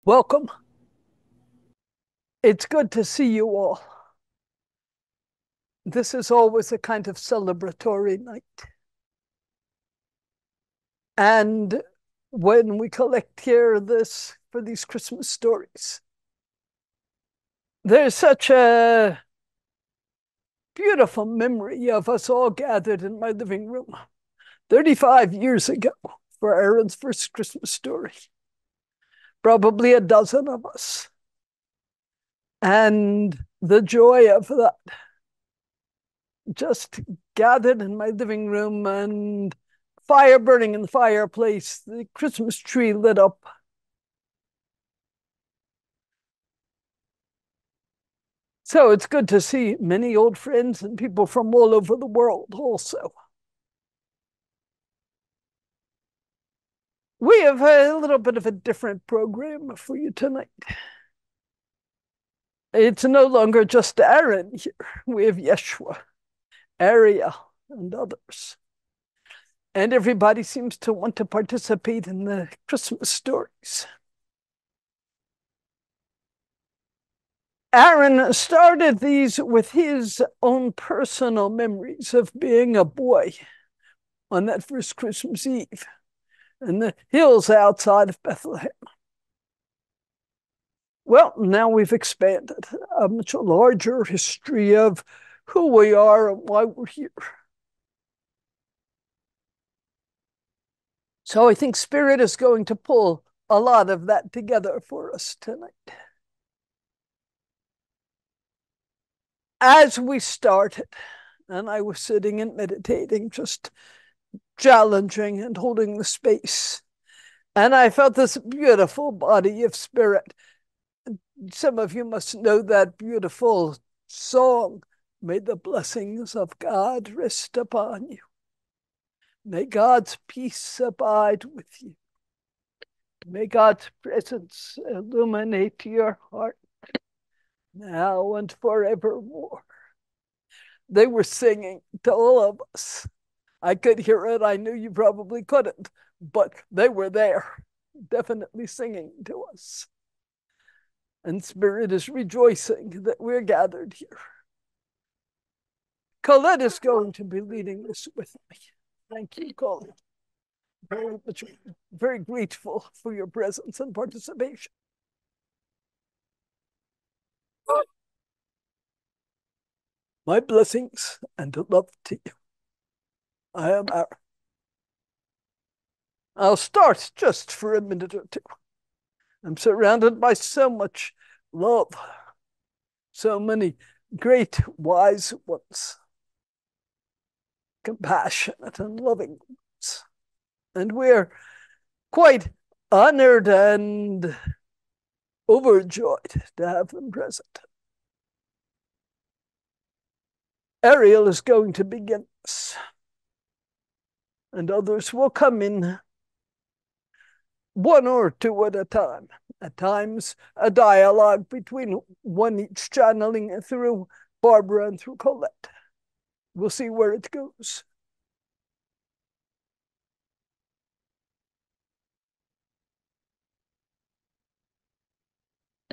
Welcome. It's good to see you all. This is always a kind of celebratory night. And when we collect here for these Christmas stories, there's such a beautiful memory of us all gathered in my living room 35 years ago for Aaron's first Christmas story. Probably a dozen of us. And the joy of that, just gathered in my living room and fire burning in the fireplace, the Christmas tree lit up. So it's good to see many old friends and people from all over the world also. We have a little bit of a different program for you tonight. It's no longer just Aaron here. We have Yeshua, Ariel, and others. And everybody seems to want to participate in the Christmas stories. Aaron started these with his own personal memories of being a boy on that first Christmas Eve in the hills outside of Bethlehem. Well, now we've expanded a much larger history of who we are and why we're here. So I think Spirit is going to pull a lot of that together for us tonight. As we started, and I was sitting and meditating, just challenging and holding the space, and I felt this beautiful body of spirit. Some of you must know that beautiful song, "May the blessings of God rest upon you. May God's peace abide with you. May God's presence illuminate your heart now and forevermore." They were singing to all of us. I could hear it. I knew you probably couldn't, but they were there, definitely singing to us. And Spirit is rejoicing that we're gathered here. Colette is going to be leading this with me. Thank you, Colette. Very grateful for your presence and participation. My blessings and love to you. I am Aaron. I'll start just for a minute or two. I'm surrounded by so much love, so many great wise ones, compassionate and loving ones. And we're quite honored and overjoyed to have them present. Ariel is going to begin this, and others will come in one or two at a time. At times, a dialogue between one each channeling through Barbara and through Colette. We'll see where it goes.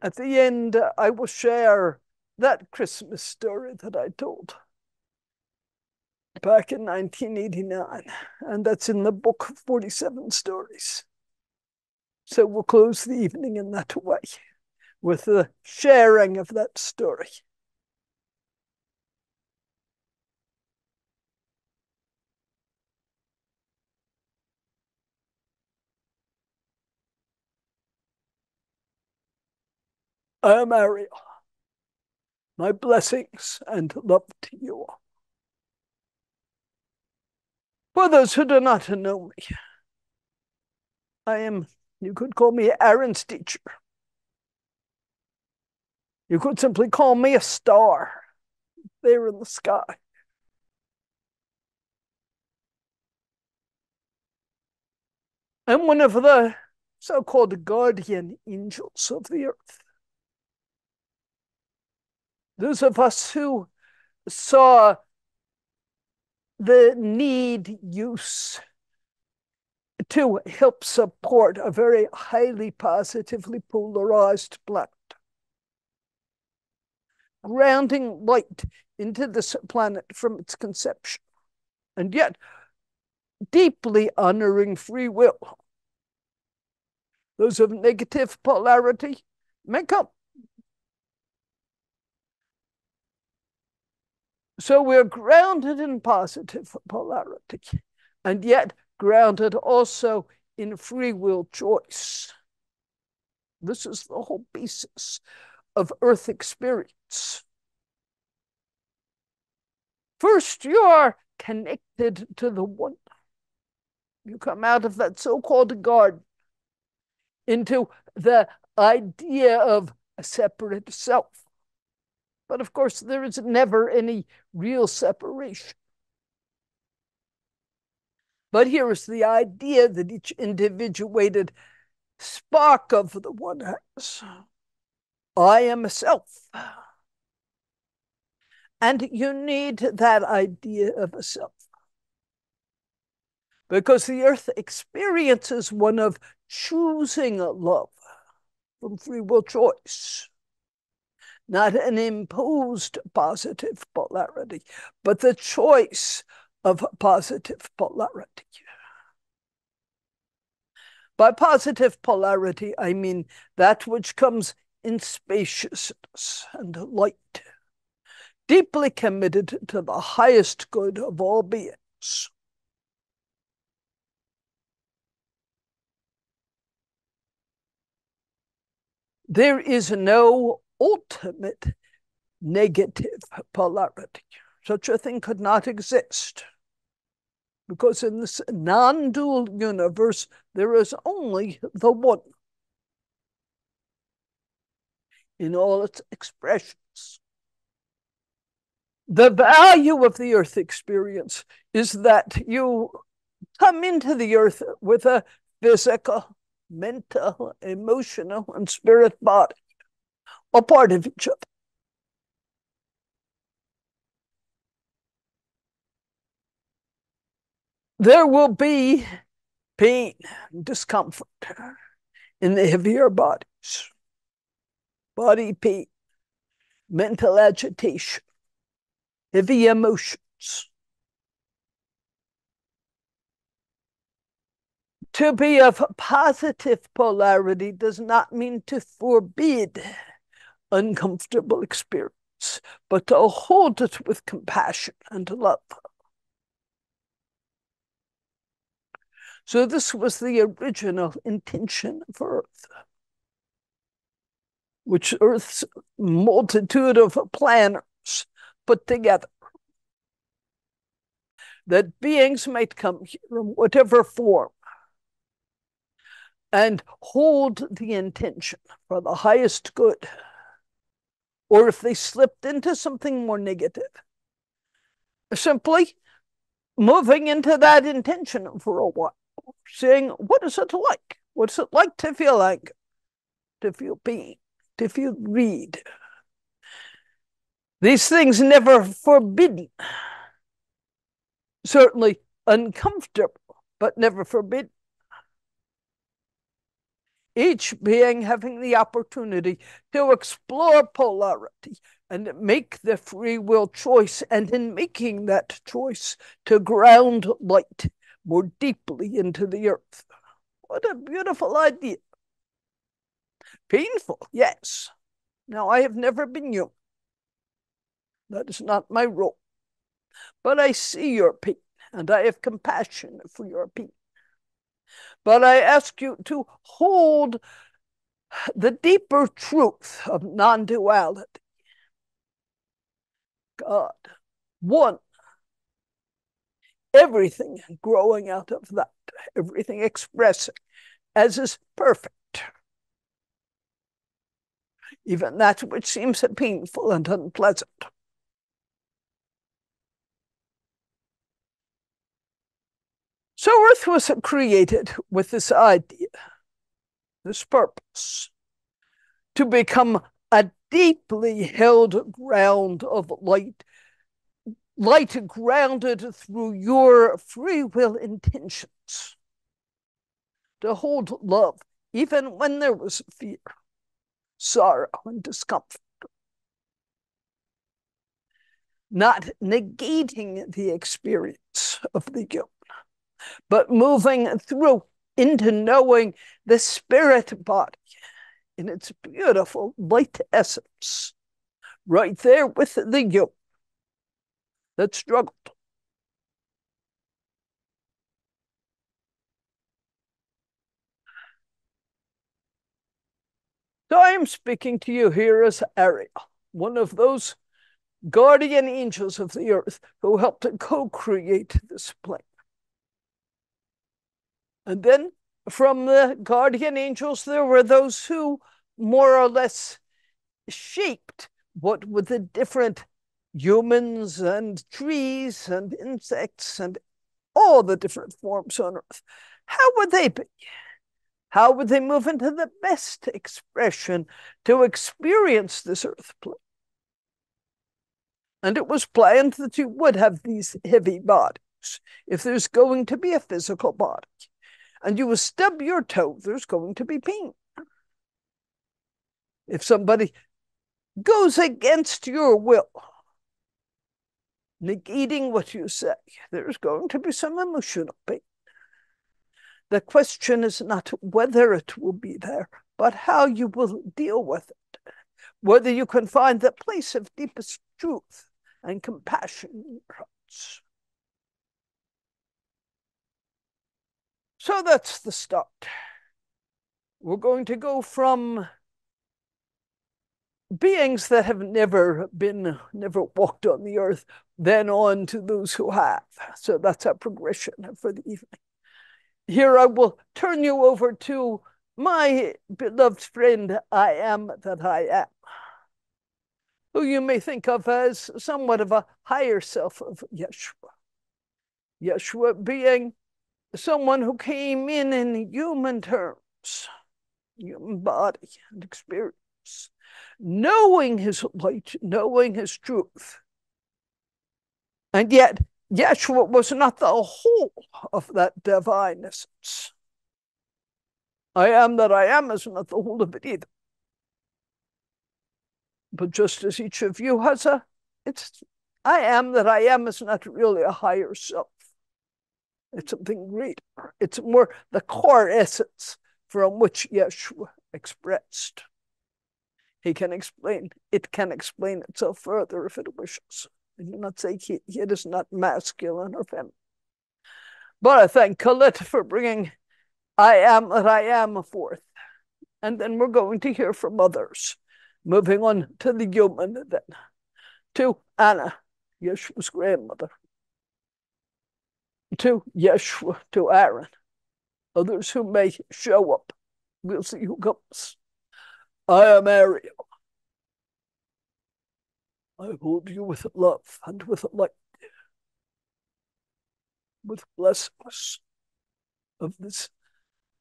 At the end, I will share that Christmas story that I told back in 1989, and that's in the book 47 Stories. So we'll close the evening in that way, with the sharing of that story. I am Ariel. My blessings and love to you all. For those who do not know me, you could call me Aaron's teacher. You could simply call me a star there in the sky. I'm one of the so-called guardian angels of the earth. Those of us who saw the need, use, to help support a very highly positively polarized planet. Grounding light into this planet from its conception, and yet deeply honoring free will. Those of negative polarity may come. So we're grounded in positive polarity, and yet grounded also in free will choice. This is the whole basis of Earth experience. First, you are connected to the one. You come out of that so-called garden into the idea of a separate self. But of course, there is never any real separation. But here is the idea that each individuated spark of the one has. I am a self. And you need that idea of a self. Because the Earth experience is one of choosing love from free will choice. Not an imposed positive polarity, but the choice of positive polarity. By positive polarity, I mean that which comes in spaciousness and light, deeply committed to the highest good of all beings. There is no ultimate negative polarity. Such a thing could not exist. Because in this non-dual universe, there is only the one in all its expressions. The value of the Earth experience is that you come into the Earth with a physical, mental, emotional, and spirit body, a part of each other. There will be pain, discomfort in the heavier bodies, body pain, mental agitation, heavy emotions. To be of positive polarity does not mean to forbid uncomfortable experience, but to hold it with compassion and love. So this was the original intention of Earth, which Earth's multitude of planners put together, that beings might come here in whatever form and hold the intention for the highest good. Or if they slipped into something more negative, simply moving into that intention for a while, saying, what is it like? What's it like to feel anger, to feel pain, to feel greed? These things never forbidden, certainly uncomfortable, but never forbidden. Each being having the opportunity to explore polarity and make the free will choice, and in making that choice, to ground light more deeply into the earth. What a beautiful idea. Painful, yes. Now, I have never been you. That is not my role. But I see your pain, and I have compassion for your pain. But I ask you to hold the deeper truth of non-duality. God, one, everything growing out of that, everything expressing as is perfect. Even that which seems painful and unpleasant. So Earth was created with this idea, this purpose, to become a deeply held ground of light, light grounded through your free will intentions. to hold love, even when there was fear, sorrow, and discomfort. Not negating the experience of the human, but moving through into knowing the spirit body in its beautiful light essence, right there with the human that struggled. So I am speaking to you here as Ariel, one of those guardian angels of the earth who helped to co-create this plane. And then from the guardian angels, there were those who more or less shaped what were the different humans and trees and insects and all the different forms on earth. How would they be? How would they move into the best expression to experience this earth plane? And it was planned that you would have these heavy bodies if there's going to be a physical body. And you will stub your toe, there's going to be pain. If somebody goes against your will, negating what you say, there's going to be some emotional pain. The question is not whether it will be there, but how you will deal with it. Whether you can find the place of deepest truth and compassion in your hearts. So that's the start. We're going to go from beings that have never walked on the earth, then on to those who have. So that's our progression for the evening. Here I will turn you over to my beloved friend, I am that I am, who you may think of as somewhat of a higher self of Yeshua. Yeshua being someone who came in human terms, human body and experience, knowing his light, knowing his truth. And yet, Yeshua was not the whole of that divine essence. I am that I am is not the whole of it either. But just as each of you has I am that I am is not really a higher self. It's something greater. It's more the core essence from which Yeshua expressed. It can explain itself further if it wishes. I do not say it is not masculine or feminine. But I thank Colette for bringing I am that I am forth. And then we're going to hear from others. Moving on to the human then. To Anna, Yeshua's grandmother. To Yeshua, to Aaron. Others who may show up. We'll see who comes. I am Ariel. I hold you with love and with light, with blessings of this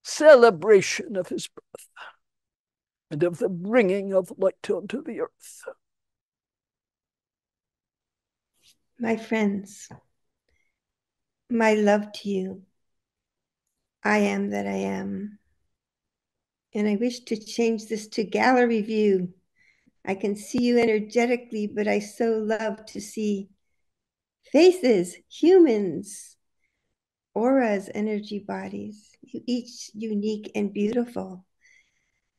celebration of his birth and of the bringing of light onto the earth. My friends, my love to you. I am that I am. And I wish to change this to gallery view. I can see you energetically, but I so love to see faces, humans, auras, energy bodies, each unique and beautiful.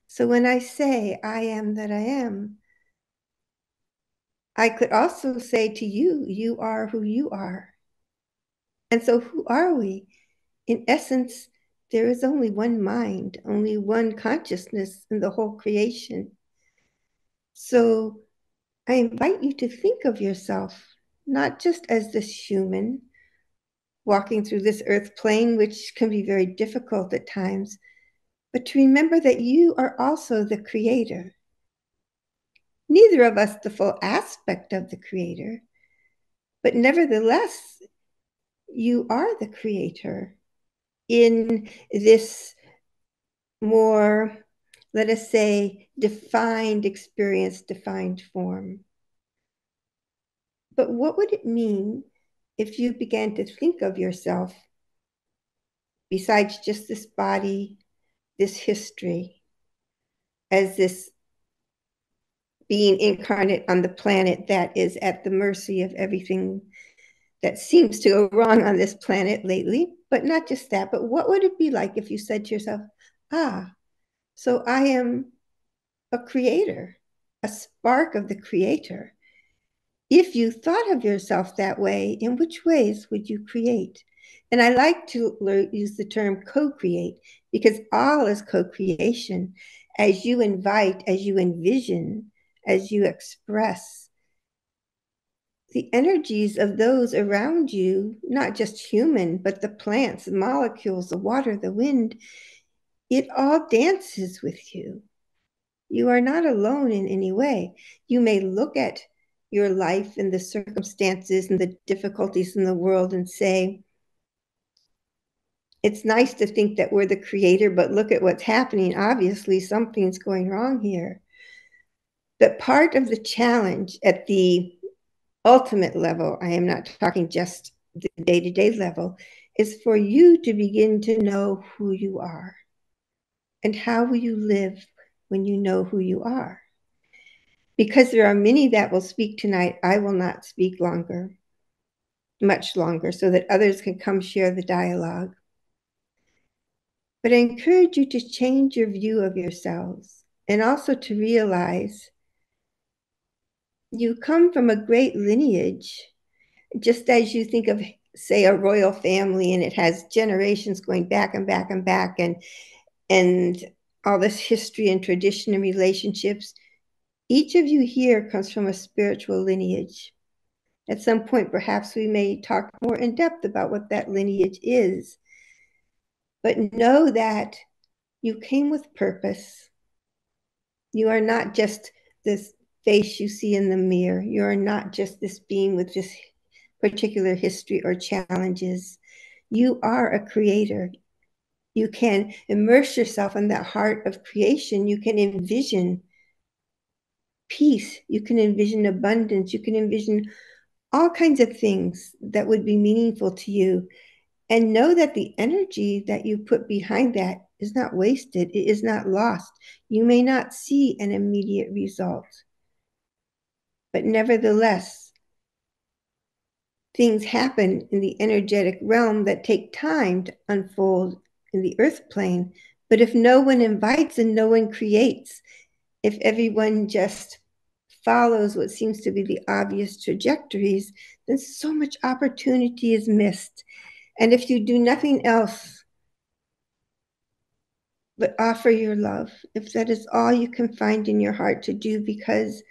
So when I say I am that I am, I could also say to you, you are who you are. And so who are we? In essence, there is only one mind, only one consciousness in the whole creation. So I invite you to think of yourself not just as this human walking through this earth plane, which can be very difficult at times, but to remember that you are also the creator. Neither of us the full aspect of the creator, but nevertheless, you are the creator in this more, let us say, defined experience, defined form. But what would it mean if you began to think of yourself besides just this body, this history, as this being incarnate on the planet that is at the mercy of everything that seems to go wrong on this planet lately. But not just that, but what would it be like if you said to yourself, ah, so I am a creator, a spark of the creator. If you thought of yourself that way, in which ways would you create? And I like to use the term co create because all is co creation. As you invite, as you envision, as you express, the energies of those around you, not just human, but the plants, the molecules, the water, the wind, it all dances with you. You are not alone in any way. You may look at your life and the circumstances and the difficulties in the world and say, it's nice to think that we're the creator, but look at what's happening. Obviously, something's going wrong here. But part of the challenge at the ultimate level, I am not talking just the day-to-day level, is for you to begin to know who you are. And how will you live when you know who you are? Because there are many that will speak tonight, I will not speak longer, much longer, so that others can come share the dialogue. But I encourage you to change your view of yourselves and also to realize you come from a great lineage, just as you think of, say, a royal family and it has generations going back and back and back and all this history and tradition and relationships. Each of you here comes from a spiritual lineage. At some point, perhaps we may talk more in depth about what that lineage is. But know that you came with purpose. You are not just this face you see in the mirror. You are not just this being with this particular history or challenges. You are a creator. You can immerse yourself in that heart of creation. You can envision peace. You can envision abundance. You can envision all kinds of things that would be meaningful to you. And know that the energy that you put behind that is not wasted. It is not lost. You may not see an immediate result, but nevertheless, things happen in the energetic realm that take time to unfold in the earth plane. But if no one invites and no one creates, if everyone just follows what seems to be the obvious trajectories, then so much opportunity is missed. And if you do nothing else but offer your love, if that is all you can find in your heart to do because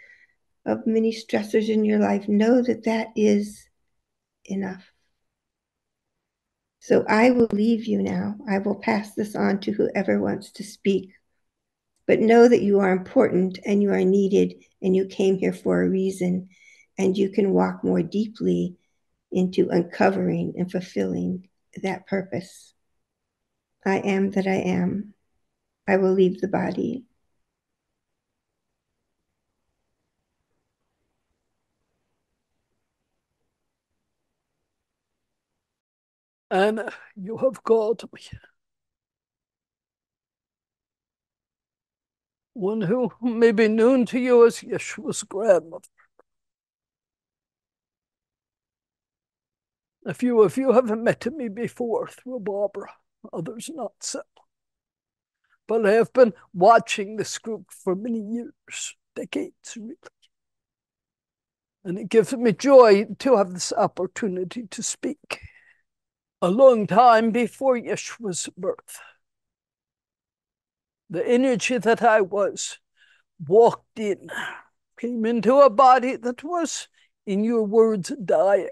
of many stressors in your life, know that that is enough. So I will leave you now. I will pass this on to whoever wants to speak. But know that you are important and you are needed and you came here for a reason, and you can walk more deeply into uncovering and fulfilling that purpose. I am that I am. I will leave the body. And you have called me, one who may be known to you as Yeshua's grandmother. A few of you have met me before through Barbara, others not so. But I have been watching this group for many years, decades really. And it gives me joy to have this opportunity to speak. A long time before Yeshua's birth, the energy that I was walked in, came into a body that was, in your words, dying.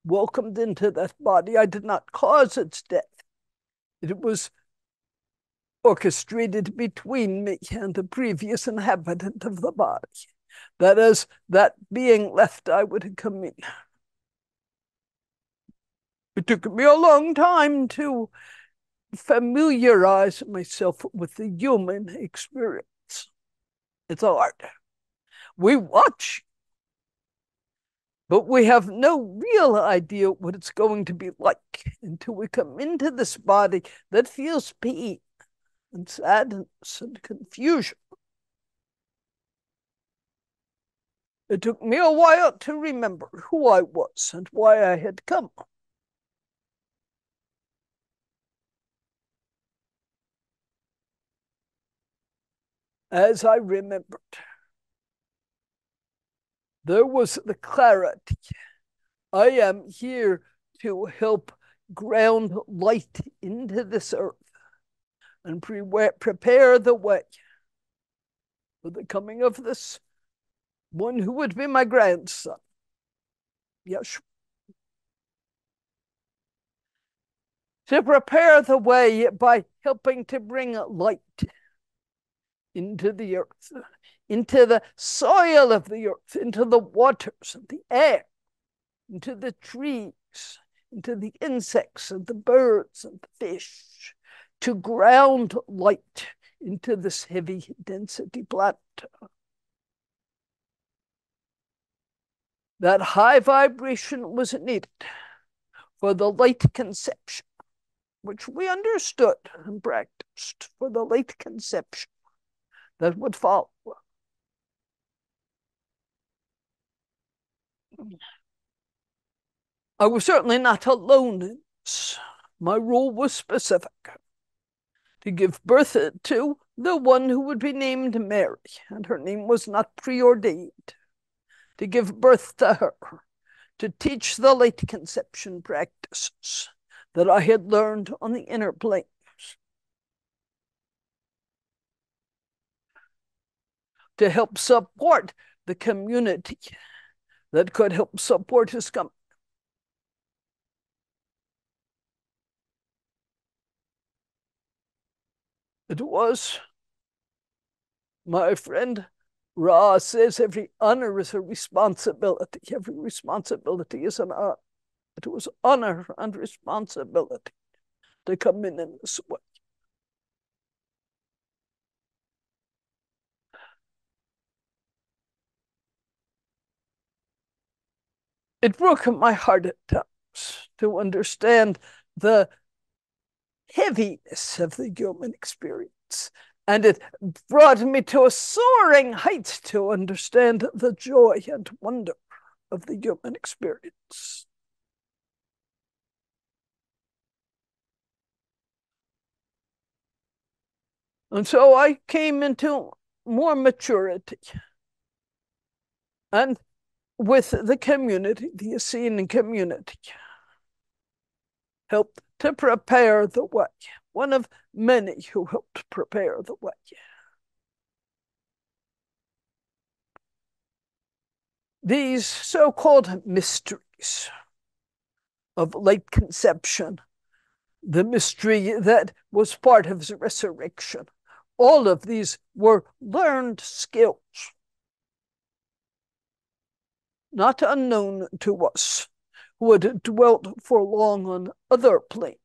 Welcomed into that body. I did not cause its death. It was orchestrated between me and the previous inhabitant of the body. That as that being left, I would come in. It took me a long time to familiarize myself with the human experience. It's hard. We watch. But we have no real idea what it's going to be like until we come into this body that feels pain and sadness and confusion. It took me a while to remember who I was and why I had come. As I remembered, there was the clarity. I am here to help ground light into this earth and prepare the way for the coming of this one who would be my grandson, Yeshua. To prepare the way by helping to bring light into the earth, into the soil of the earth, into the waters and the air, into the trees, into the insects and the birds and the fish, to ground light into this heavy density planet. That high vibration was needed for the light conception, which we understood and practiced, for the light conception that would follow. I was certainly not alone in this. My role was specific: to give birth to the one who would be named Mary, and her name was not preordained. To give birth to her, to teach the light conception practices that I had learned on the inner planes. To help support the community that could help support his coming. It was, my friend Ra says, every honor is a responsibility. Every responsibility is an honor. It was honor and responsibility to come in this way. It broke my heart at times to understand the heaviness of the human experience. And it brought me to a soaring height to understand the joy and wonder of the human experience. And so I came into more maturity. And with the community, the Essene community, helped to prepare the way. One of many who helped prepare the way. These so-called mysteries of light conception, the mystery that was part of the resurrection, all of these were learned skills, not unknown to us who had dwelt for long on other planes,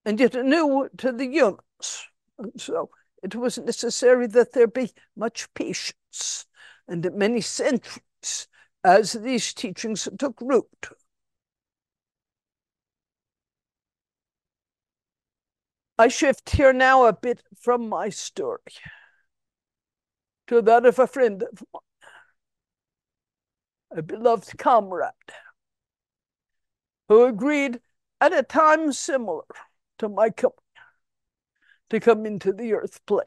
and yet new to the humans. And so it was necessary that there be much patience and many centuries as these teachings took root. I shift here now a bit from my story to that of a friend of mine, a beloved comrade, who agreed at a time similar to my coming to come into the earth plane.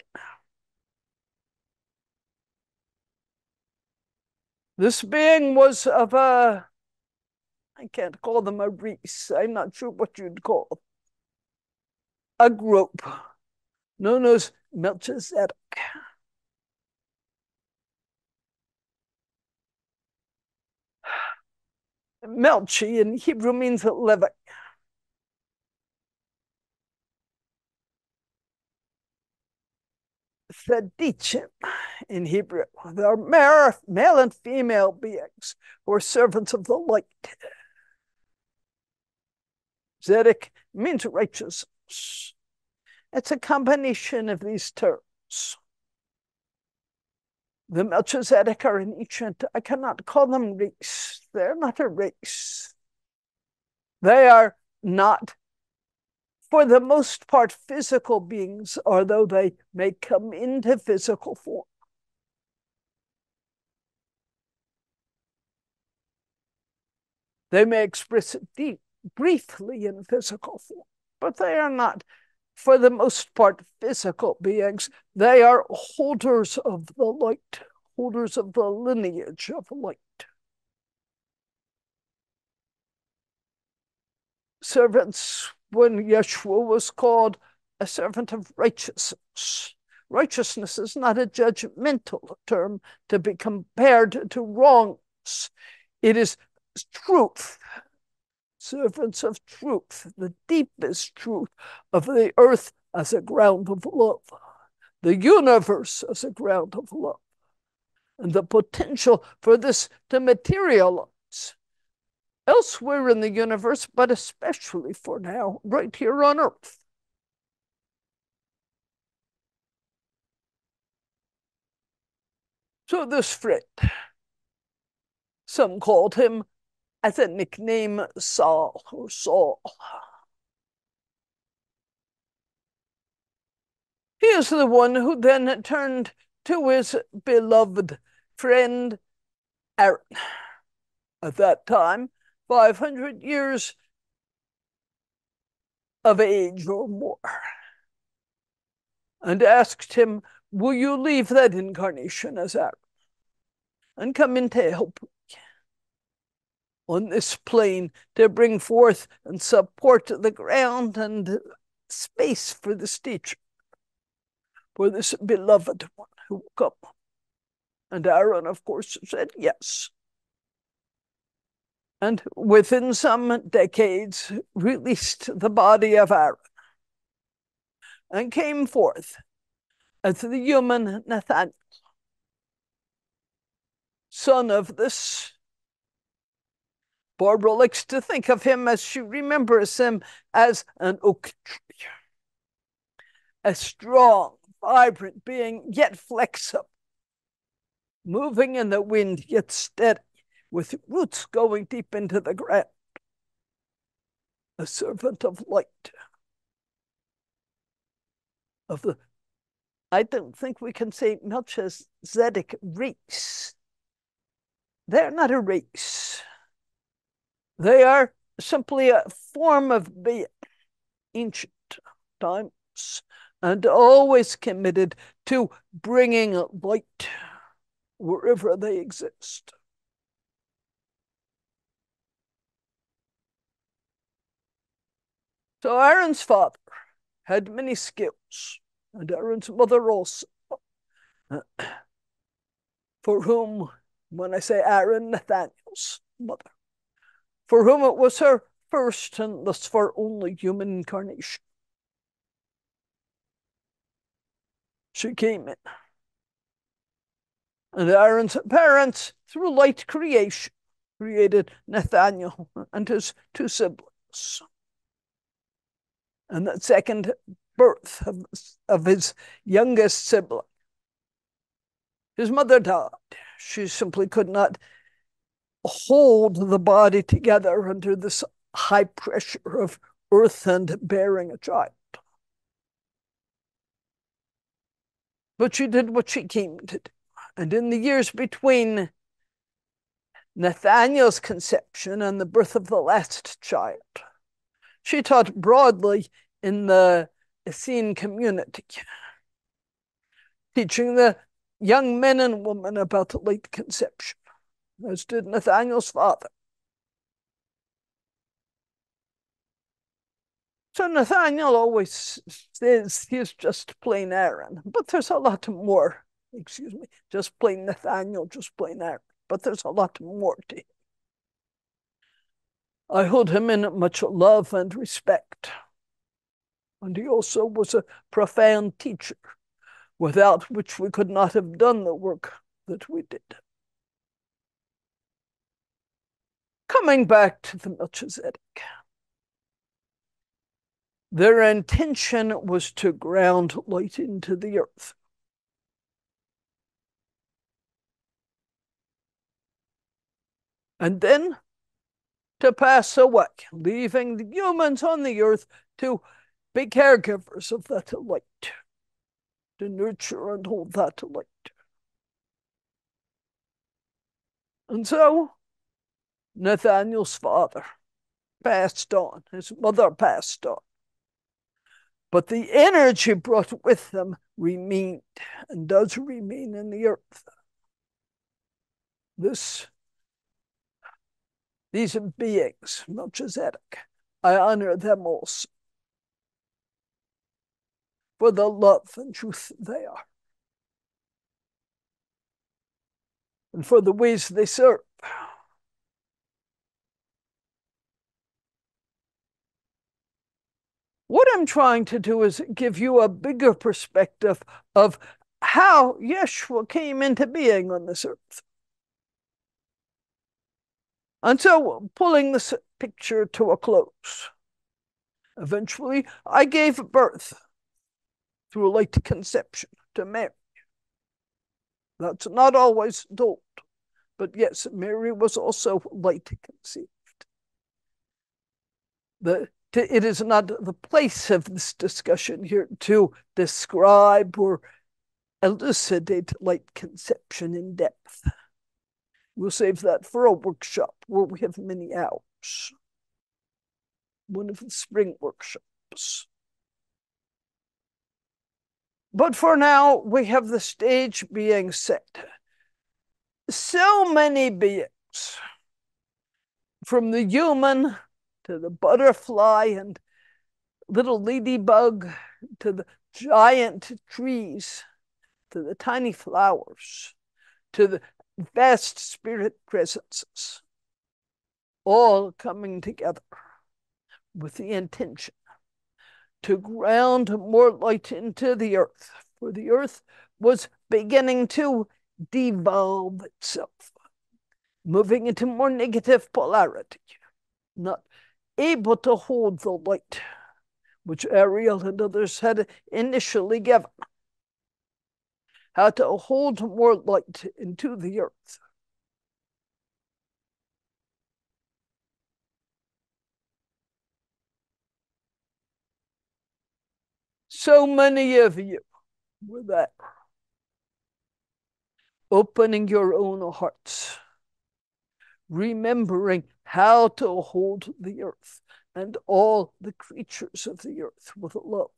This being was of a, I can't call them a race, I'm not sure what you'd call them, a group known as Melchizedek. Melchi in Hebrew means living. Tzadikim in Hebrew. They're male and female beings who are servants of the light. Zedek means righteousness. It's a combination of these terms. The Melchizedek are an ancient, I cannot call them race. They're not a race. They are not, for the most part, physical beings, although they may come into physical form. They may express it briefly in physical form, but they are not, for the most part, physical beings. They are holders of the light, holders of the lineage of light. Servants, when Yeshua was called a servant of righteousness. Righteousness is not a judgmental term to be compared to wrongness. It is truth. Servants of truth, the deepest truth of the earth as a ground of love, the universe as a ground of love, and the potential for this to materialize elsewhere in the universe, but especially for now, right here on earth. So this friend, some called him as a nickname Saul or Saul. He is the one who then turned to his beloved friend Aaron. At that time, 500 years of age or more, and asked him, will you leave that incarnation as Aaron and come in to help me on this plane to bring forth and support the ground and space for this teacher, for this beloved one who will come? And Aaron, of course, said yes. And within some decades, released the body of Aaron and came forth as the human Nathaniel, son of this. Barbara likes to think of him as she remembers him as an oak tree, a strong, vibrant being, yet flexible, moving in the wind, yet steady, with roots going deep into the ground, a servant of light, of the, I don't think we can say Melchizedek race. They're not a race. They are simply a form of being, ancient times, and always committed to bringing light wherever they exist. So Aaron's father had many skills, and Aaron's mother also, for whom, when I say Aaron, Nathaniel's mother, for whom it was her first and thus far only human incarnation. She came in. And Aaron's parents, through light creation, created Nathaniel and his two siblings. And that second birth of his youngest sibling, his mother died. She simply could not hold the body together under this high pressure of earth and bearing a child. But she did what she came to do. And in the years between Nathaniel's conception and the birth of the last child, she taught broadly in the Essene community, teaching the young men and women about late conception, as did Nathaniel's father. So Nathaniel always says he's just plain Aaron, but there's a lot more. Excuse me, just plain Nathaniel, just plain Aaron, but there's a lot more to him. I hold him in much love and respect. And he also was a profound teacher, without which we could not have done the work that we did. Coming back to the Melchizedek, their intention was to ground light into the earth. and then to pass away, leaving the humans on the earth to be caregivers of that light, to nurture and hold that light. And so Nathaniel's father passed on, his mother passed on. But the energy brought with them remained and does remain in the earth. These beings, Melchizedek, I honor them also for the love and truth they are, and for the ways they serve. What I'm trying to do is give you a bigger perspective of how Yeshua came into being on this earth. And so, pulling this picture to a close, eventually I gave birth through a light conception to Mary. That's not always told, but yes, Mary was also light conceived. It is not the place of this discussion here to describe or elucidate light conception in depth. We'll save that for a workshop where we have many hours. One of the spring workshops. But for now, we have the stage being set. So many beings, from the human to the butterfly and little ladybug to the giant trees to the tiny flowers to the vast spirit presences, all coming together with the intention to ground more light into the earth, for the earth was beginning to devolve itself, moving into more negative polarity, not able to hold the light which Ariel and others had initially given, how to hold more light into the earth. So many of you were there, opening your own hearts, remembering how to hold the earth and all the creatures of the earth with love,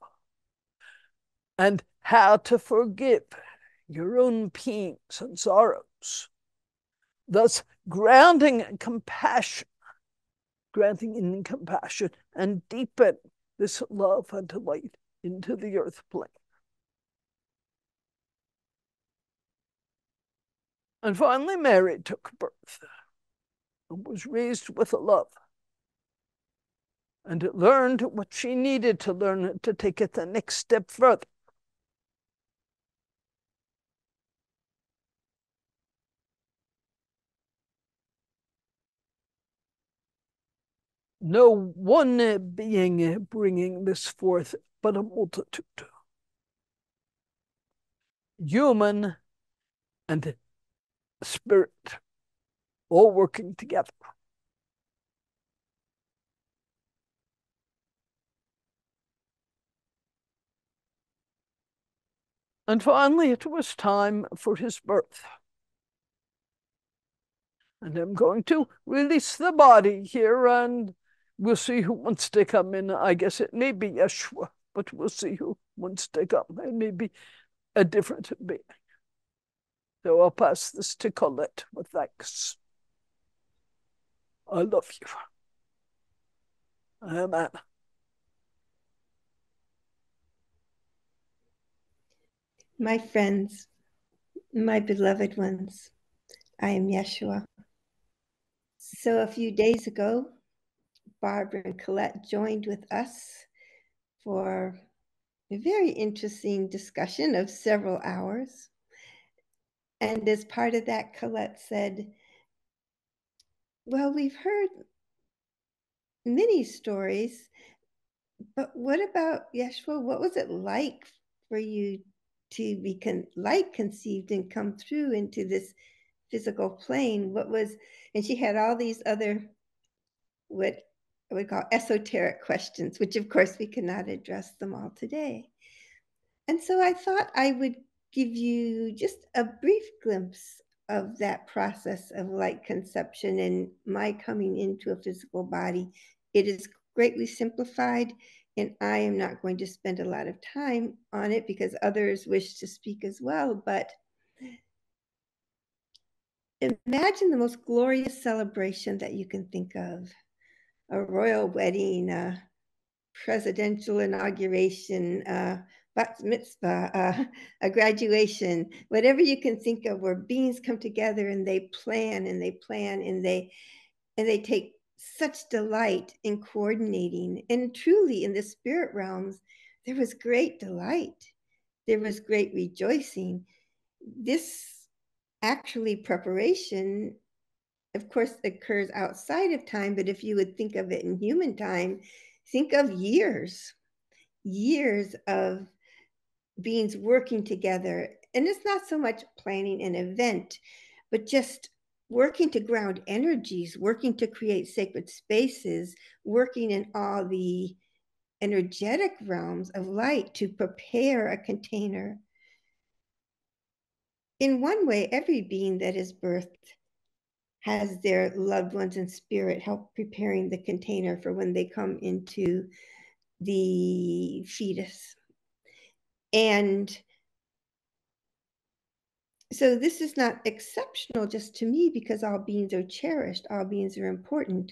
and how to forgive your own pains and sorrows, thus grounding compassion, granting in compassion, and deepen this love and light into the earth plane. And finally, Mary took birth and was raised with love, and it learned what she needed to learn to take it the next step further. No one being bringing this forth, but a multitude, human and spirit, all working together. And finally, it was time for his birth. And I'm going to release the body here, and we'll see who wants to come in. I guess it may be Yeshua, but we'll see who wants to come. It may be a different being. So I'll pass this to Colette with thanks. I love you. Amen. My friends, my beloved ones, I am Yeshua. So a few days ago, Barbara and Colette joined with us for a very interesting discussion of several hours. And as part of that, Colette said, well, we've heard many stories, but what about Yeshua? What was it like for you to be light conceived and come through into this physical plane, and she had all these other, what I would call esoteric questions, which of course we cannot address them all today. And so I thought I would give you just a brief glimpse of that process of light conception and my coming into a physical body. It is greatly simplified, and I am not going to spend a lot of time on it because others wish to speak as well. But imagine the most glorious celebration that you can think of: a royal wedding, a presidential inauguration, bat mitzvah, a graduation, whatever you can think of, where beings come together and they plan and they plan and they take such delight in coordinating. And truly, in the spirit realms, there was great delight. There was great rejoicing. This actually preparation, of course, occurs outside of time, but if you would think of it in human time, think of years of beings working together. And it's not so much planning an event, but just working to ground energies, working to create sacred spaces, working in all the energetic realms of light to prepare a container. In one way, every being that is birthed has their loved ones in spirit help preparing the container for when they come into the fetus. And so this is not exceptional just to me because all beings are cherished, all beings are important,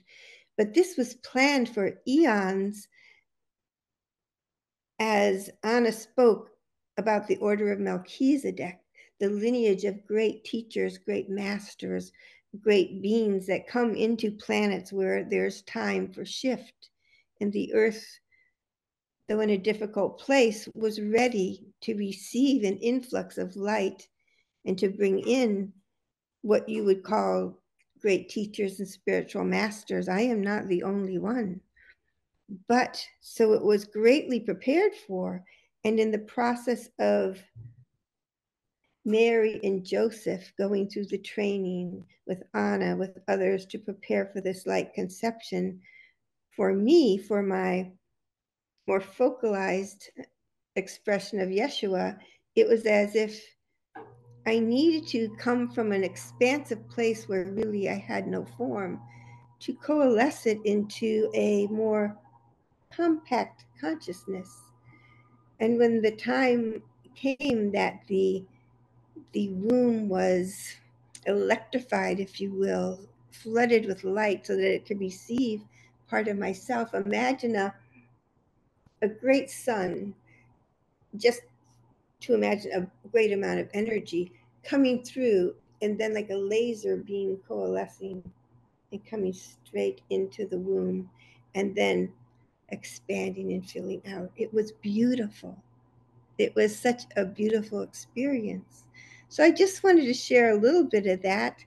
but this was planned for eons. As Anna spoke about the order of Melchizedek, the lineage of great teachers, great masters, great beings that come into planets where there's time for shift. And the earth, though in a difficult place, was ready to receive an influx of light and to bring in what you would call great teachers and spiritual masters. I am not the only one. But so it was greatly prepared for. And in the process of Mary and Joseph going through the training with Anna, with others to prepare for this light conception, for me, for my more focalized expression of Yeshua, it was as if I needed to come from an expansive place where really I had no form to coalesce it into a more compact consciousness. And when the time came that the room was electrified, if you will, flooded with light so that it could receive part of myself, imagine a great sun, just to imagine a great amount of energy coming through, and then like a laser beam coalescing and coming straight into the womb and then expanding and filling out. It was beautiful. It was such a beautiful experience. So I just wanted to share a little bit of that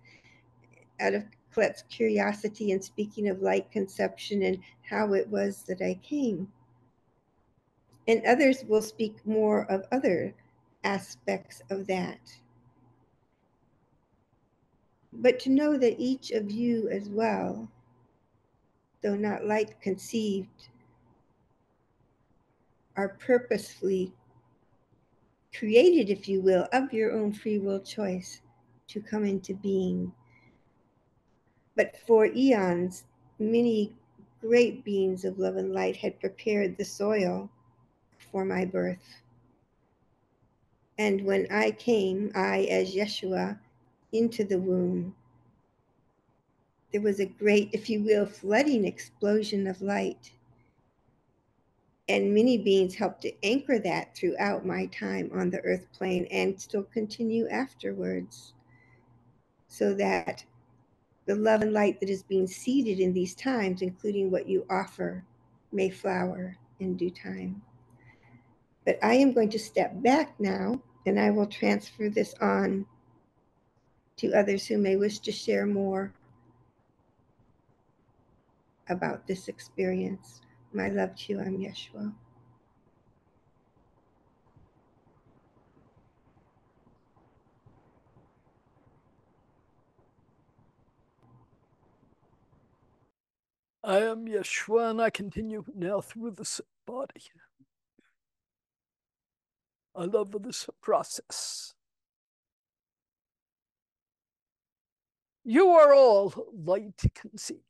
out of Colette's curiosity and speaking of light conception and how it was that I came. And others will speak more of other aspects of that. But to know that each of you as well, though not light conceived, are purposefully created, if you will, of your own free will choice to come into being. But for eons, many great beings of love and light had prepared the soil for my birth. And when I came, I as Yeshua, into the womb, there was a great, if you will, flooding explosion of light. And many beings helped to anchor that throughout my time on the earth plane and still continue afterwards, so that the love and light that is being seeded in these times, including what you offer, may flower in due time. But I am going to step back now, and I will transfer this on to others who may wish to share more about this experience. My love to you, I'm Yeshua. I am Yeshua, and I continue now through this body. I love this process. You are all light conceived,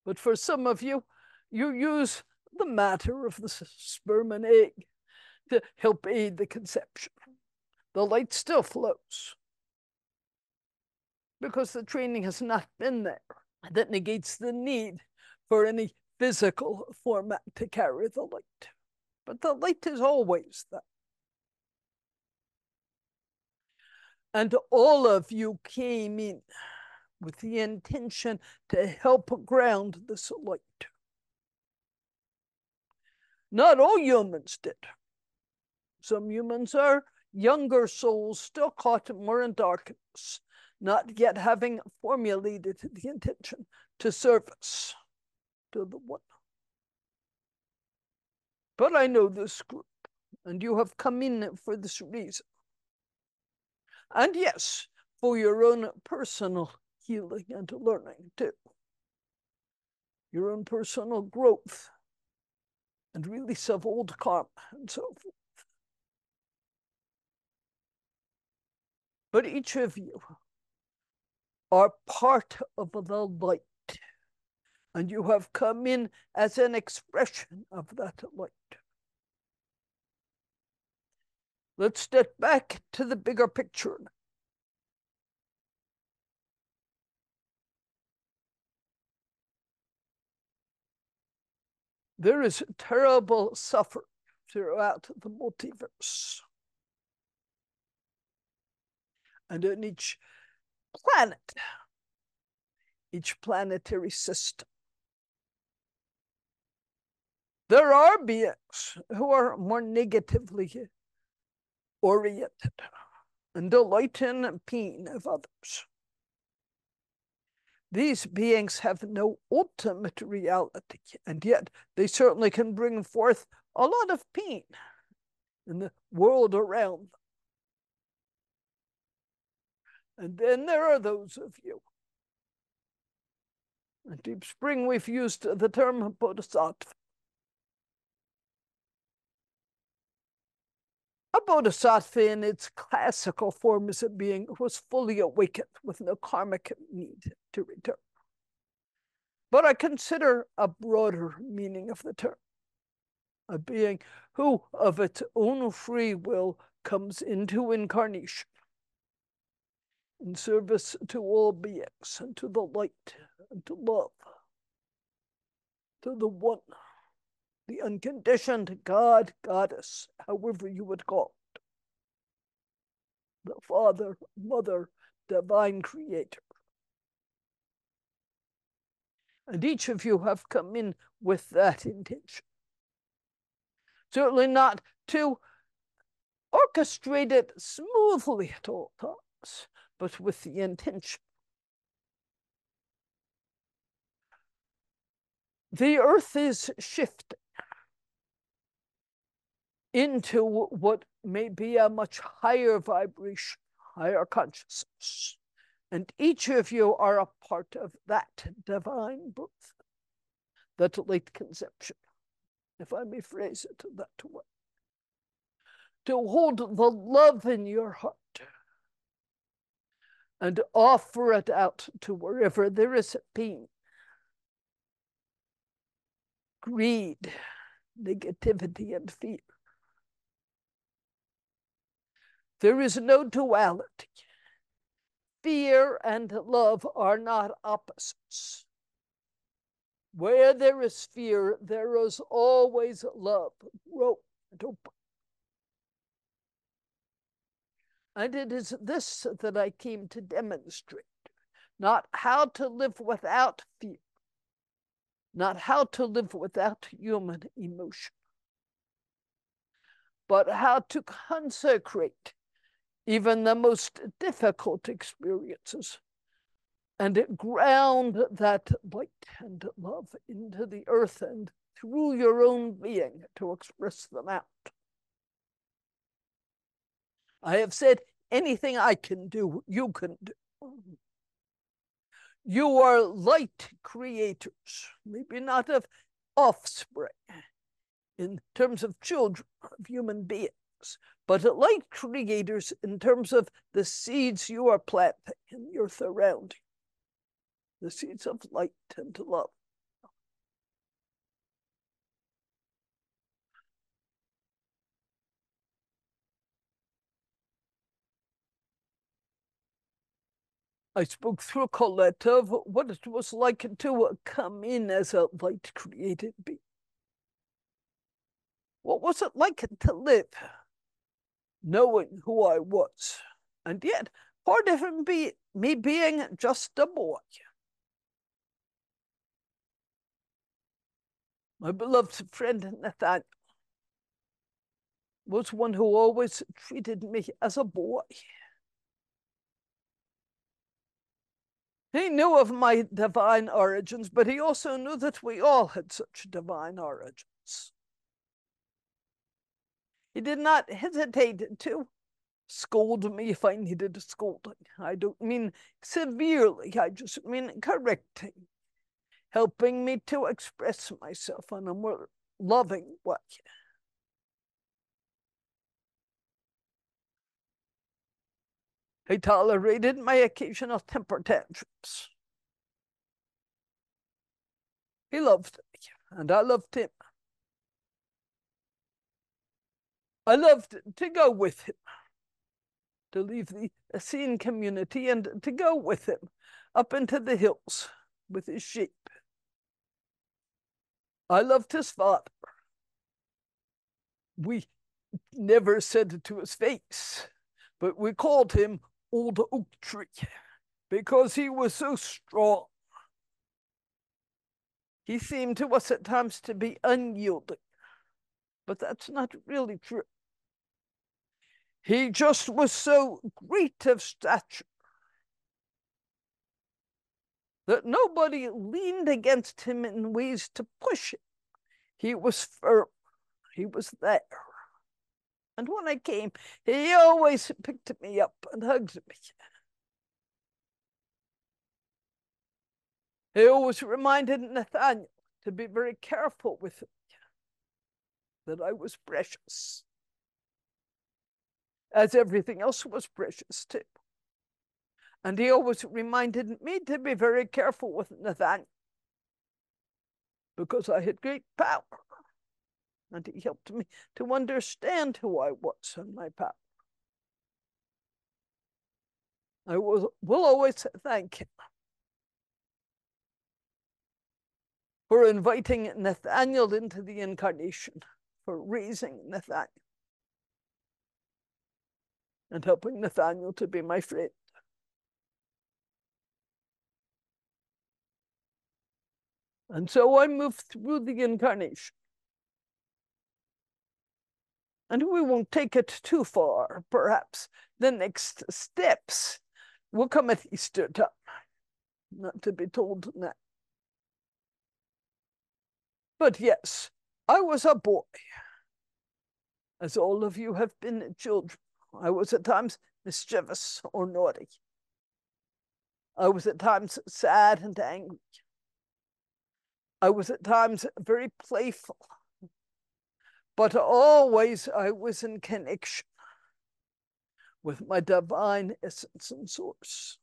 but for some of you, you use the matter of the sperm and egg to help aid the conception. The light still flows because the training has not been there. That negates the need for any physical format to carry the light. But the light is always there. And all of you came in with the intention to help ground this light. Not all humans did. Some humans are younger souls still caught more in darkness, not yet having formulated the intention to service to the one. But I know this group, and you have come in for this reason. And yes, for your own personal healing and learning too. Your own personal growth and release of old karma and so forth. But each of you are part of the light, and you have come in as an expression of that light. Let's step back to the bigger picture. There is terrible suffering throughout the multiverse. And in each planet, each planetary system, there are beings who are more negatively oriented and delight in pain of others. These beings have no ultimate reality, and yet they certainly can bring forth a lot of pain in the world around them. And then there are those of you. At Deep Spring, we've used the term bodhisattva. A bodhisattva in its classical form is a being who is fully awakened with no karmic need to return. But I consider a broader meaning of the term a being who, of its own free will, comes into incarnation in service to all beings and to the light and to love, to the one, the unconditioned God, goddess, however you would call it, the Father, Mother, divine creator. And each of you have come in with that intention. Certainly not to orchestrate it smoothly at all times, but with the intention. The earth is shifting into what may be a much higher vibration, higher consciousness. And each of you are a part of that divine birth, that late conception, if I may phrase it that way. To hold the love in your heart and offer it out to wherever there is pain, greed, negativity, and fear. There is no duality. Fear and love are not opposites. Where there is fear, there is always love, growth, and open. And it is this that I came to demonstrate, not how to live without fear, not how to live without human emotion, but how to consecrate even the most difficult experiences and ground that light and love into the earth and through your own being to express them out. I have said anything I can do, you can do. You are light creators, maybe not of offspring in terms of children, of human beings, but light creators in terms of the seeds you are planting in your surrounding, the seeds of light and love. I spoke through Colette of what it was like to come in as a light created being. What was it like to live knowing who I was? And yet, part of me being just a boy. My beloved friend Nathaniel was one who always treated me as a boy. He knew of my divine origins, but he also knew that we all had such divine origins. He did not hesitate to scold me if I needed a scolding. I don't mean severely, I just mean correcting, helping me to express myself in a more loving way. He tolerated my occasional temper tantrums. He loved me, and I loved him. I loved to go with him, to leave the Essene community and to go with him up into the hills with his sheep. I loved his father. We never said it to his face, but we called him Old Oak Tree because he was so strong. He seemed to us at times to be unyielding, but that's not really true. He just was so great of stature that nobody leaned against him in ways to push him. He was firm. He was there. And when I came, he always picked me up and hugged me. He always reminded Nathaniel to be very careful with me, that I was precious, as everything else was precious too. And he always reminded me to be very careful with Nathaniel, because I had great power. And he helped me to understand who I was and my power. I will always thank him for inviting Nathaniel into the incarnation, for raising Nathaniel, and helping Nathaniel to be my friend. And so I moved through the incarnation. And we won't take it too far, perhaps. The next steps will come at Easter time, not to be told now. But yes, I was a boy, as all of you have been children. I was at times mischievous or naughty. I was at times sad and angry. I was at times very playful. But always I was in connection with my divine essence and source.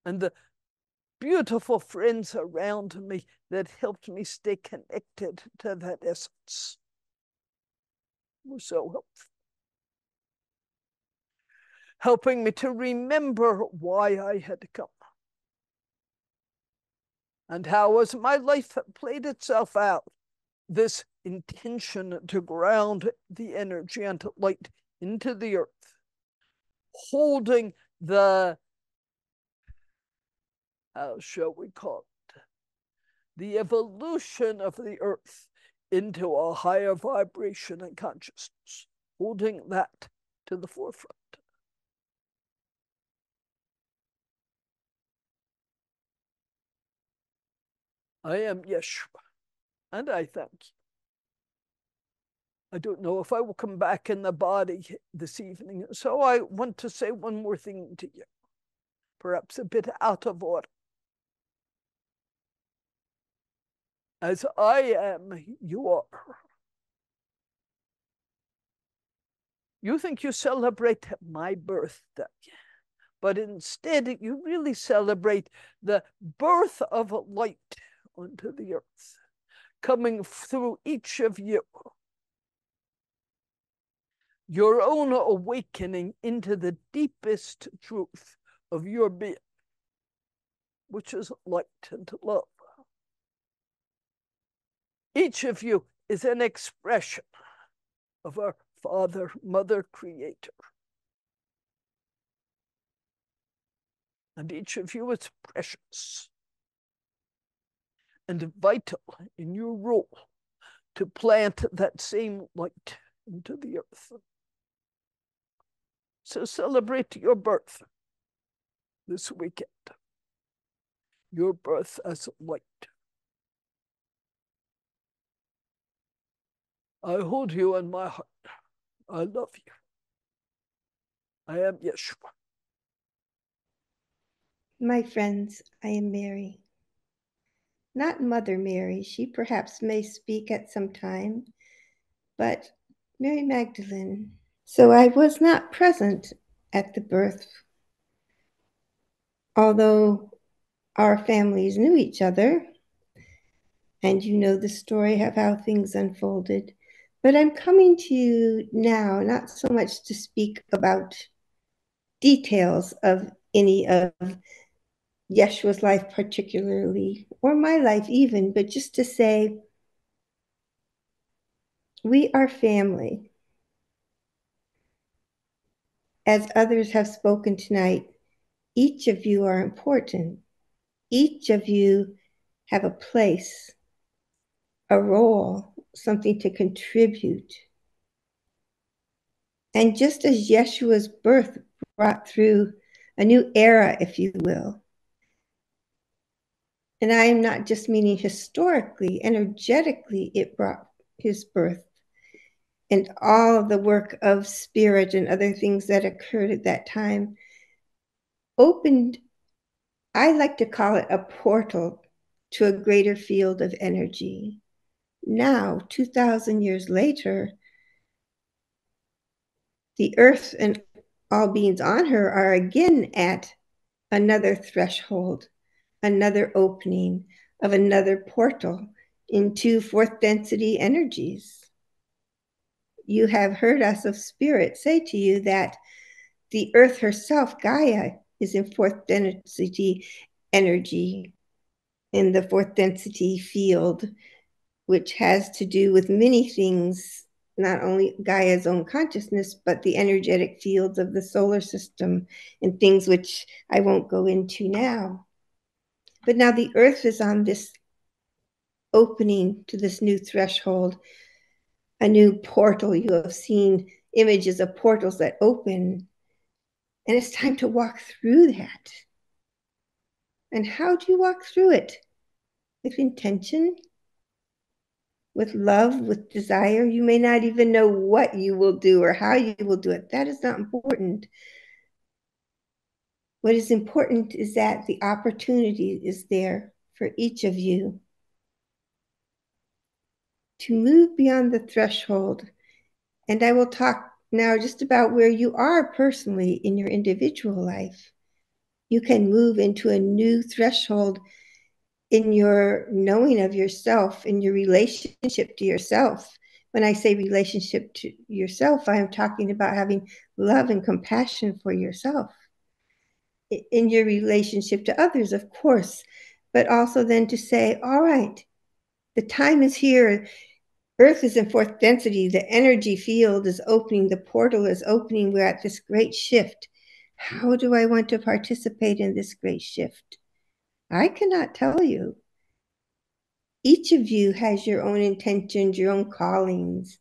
And the beautiful friends around me that helped me stay connected to that essence were so helpful. Helping me to remember why I had come. And how, as my life played itself out, this intention to ground the energy and light into the earth, holding the, how shall we call it, the evolution of the earth into a higher vibration and consciousness, holding that to the forefront. I am Yeshua, and I thank you. I don't know if I will come back in the body this evening, so I want to say one more thing to you. perhaps a bit out of order. As I am, you are. You think you celebrate my birthday, but instead you really celebrate the birth of light onto the earth, coming through each of you. Your own awakening into the deepest truth of your being, which is light and love. Each of you is an expression of our Father, Mother, Creator. And each of you is precious and vital in your role to plant that same light into the earth. So celebrate your birth this weekend. Your birth as light. I hold you in my heart. I love you. I am Yeshua. My friends, I am Mary. Not Mother Mary. She perhaps may speak at some time, but Mary Magdalene. So I was not present at the birth, although our families knew each other, and you know the story of how things unfolded. But I'm coming to you now, not so much to speak about details of any of Yeshua's life particularly, or my life even, but just to say, we are family. As others have spoken tonight, each of you are important. Each of you have a place, a role, something to contribute. And just as Yeshua's birth brought through a new era, if you will, and I am not just meaning historically, energetically, it brought his birth and all of the work of spirit and other things that occurred at that time opened, I like to call it a portal to a greater field of energy. Now, 2,000 years later, the earth and all beings on her are again at another threshold, another opening of another portal into fourth density energies. You have heard us of spirit say to you that the earth herself, Gaia, is in fourth density energy, in the fourth density field, which has to do with many things, not only Gaia's own consciousness, but the energetic fields of the solar system and things which I won't go into now. But now the earth is on this opening to this new threshold, a new portal. You have seen images of portals that open, and it's time to walk through that. And how do you walk through it? With intention, with love, with desire. You may not even know what you will do or how you will do it. That is not important. What is important is that the opportunity is there for each of you to move beyond the threshold. And I will talk now just about where you are personally in your individual life. You can move into a new threshold in your knowing of yourself, in your relationship to yourself. When I say relationship to yourself, I am talking about having love and compassion for yourself. In your relationship to others, of course, but also then to say, all right, the time is here. Earth is in fourth density. The energy field is opening. The portal is opening. We're at this great shift. How do I want to participate in this great shift? I cannot tell you. Each of you has your own intentions, your own callings.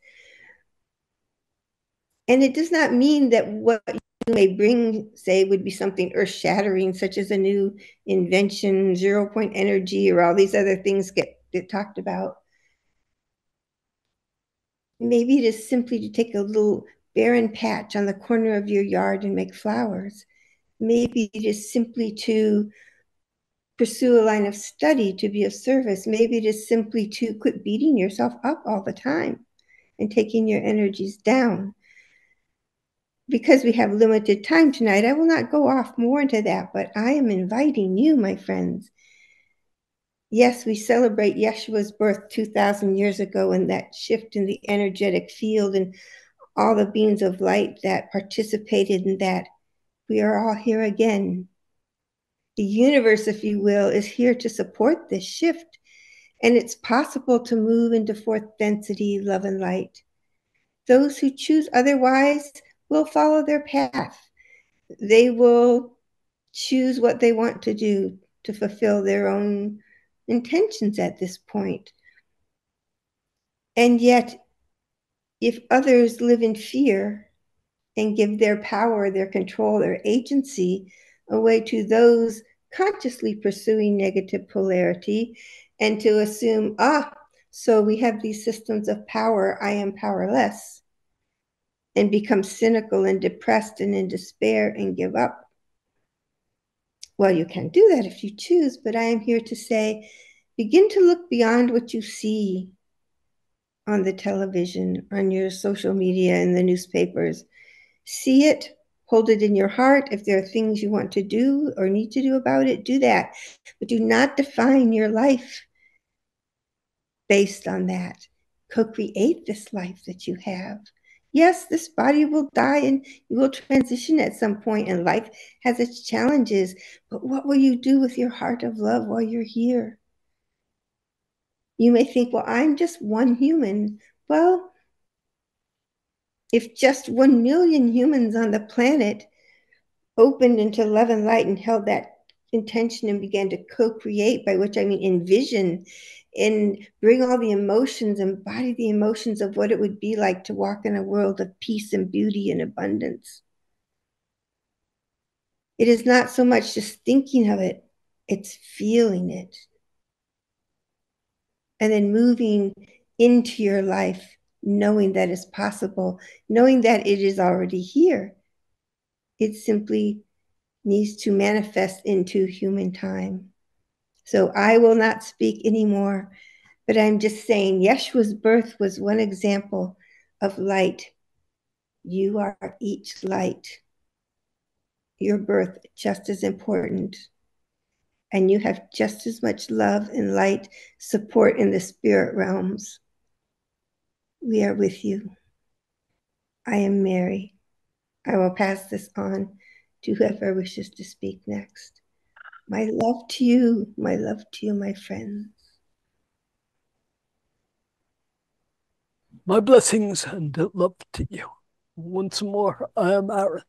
And it does not mean that what you may bring, say, would be something earth-shattering, such as a new invention, zero-point energy, or all these other things get talked about. Maybe it is simply to take a little barren patch on the corner of your yard and make flowers. Maybe it is simply to pursue a line of study, to be of service. Maybe it is simply to quit beating yourself up all the time and taking your energies down. Because we have limited time tonight, I will not go off more into that, but I am inviting you, my friends. Yes, we celebrate Yeshua's birth 2,000 years ago and that shift in the energetic field and all the beings of light that participated in that. We are all here again. The universe, if you will, is here to support this shift, and it's possible to move into fourth density love and light. Those who choose otherwise will follow their path. They will choose what they want to do to fulfill their own intentions at this point. And yet, if others live in fear and give their power, their control, their agency away to those consciously pursuing negative polarity and to assume, so we have these systems of power, I am powerless, and become cynical and depressed and in despair and give up. Well, you can do that if you choose, but I am here to say, begin to look beyond what you see on the television, on your social media, and the newspapers. See it, hold it in your heart. If there are things you want to do or need to do about it, do that. But do not define your life based on that. Co-create this life that you have. Yes, this body will die and you will transition at some point, and life has its challenges. But what will you do with your heart of love while you're here? You may think, well, I'm just one human. Well, if just 1 million humans on the planet opened into love and light and held that intention and began to co-create, by which I mean envision and bring all the emotions, embody the emotions of what it would be like to walk in a world of peace and beauty and abundance. It is not so much just thinking of it, it's feeling it. And then moving into your life, knowing that it's possible, knowing that it is already here. It simply needs to manifest into human time. So I will not speak anymore, but I'm just saying Yeshua's birth was one example of light. You are each light. Your birth just as important. And you have just as much love and light support in the spirit realms. We are with you. I am Mary. I will pass this on to whoever wishes to speak next. My love to you, my friends. My blessings and love to you. Once more, I am Ariel.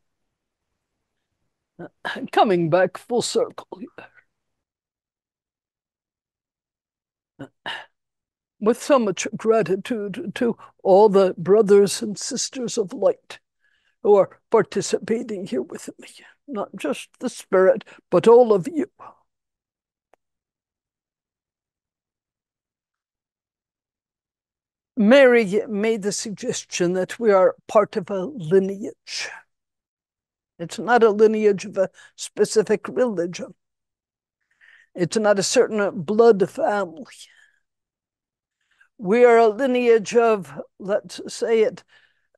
Coming back full circle. With so much gratitude to all the brothers and sisters of light who are participating here with me. Not just the spirit, but all of you. Mary made the suggestion that we are part of a lineage. It's not a lineage of a specific religion. It's not a certain blood family. We are a lineage of, let's say it,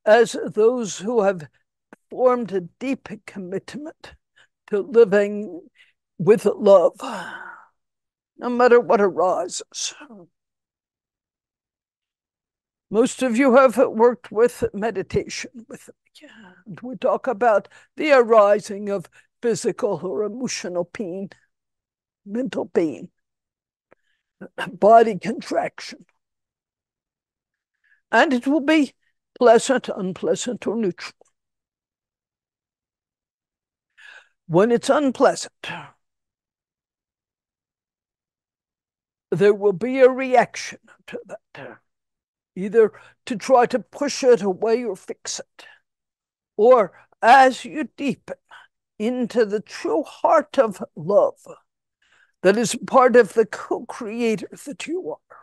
as those who have formed a deep commitment to living with love, no matter what arises. Most of you have worked with meditation with me. And we talk about the arising of physical or emotional pain, mental pain, body contraction. And it will be pleasant, unpleasant, or neutral. When it's unpleasant, there will be a reaction to that, either to try to push it away or fix it, or as you deepen into the true heart of love that is part of the co-creator that you are,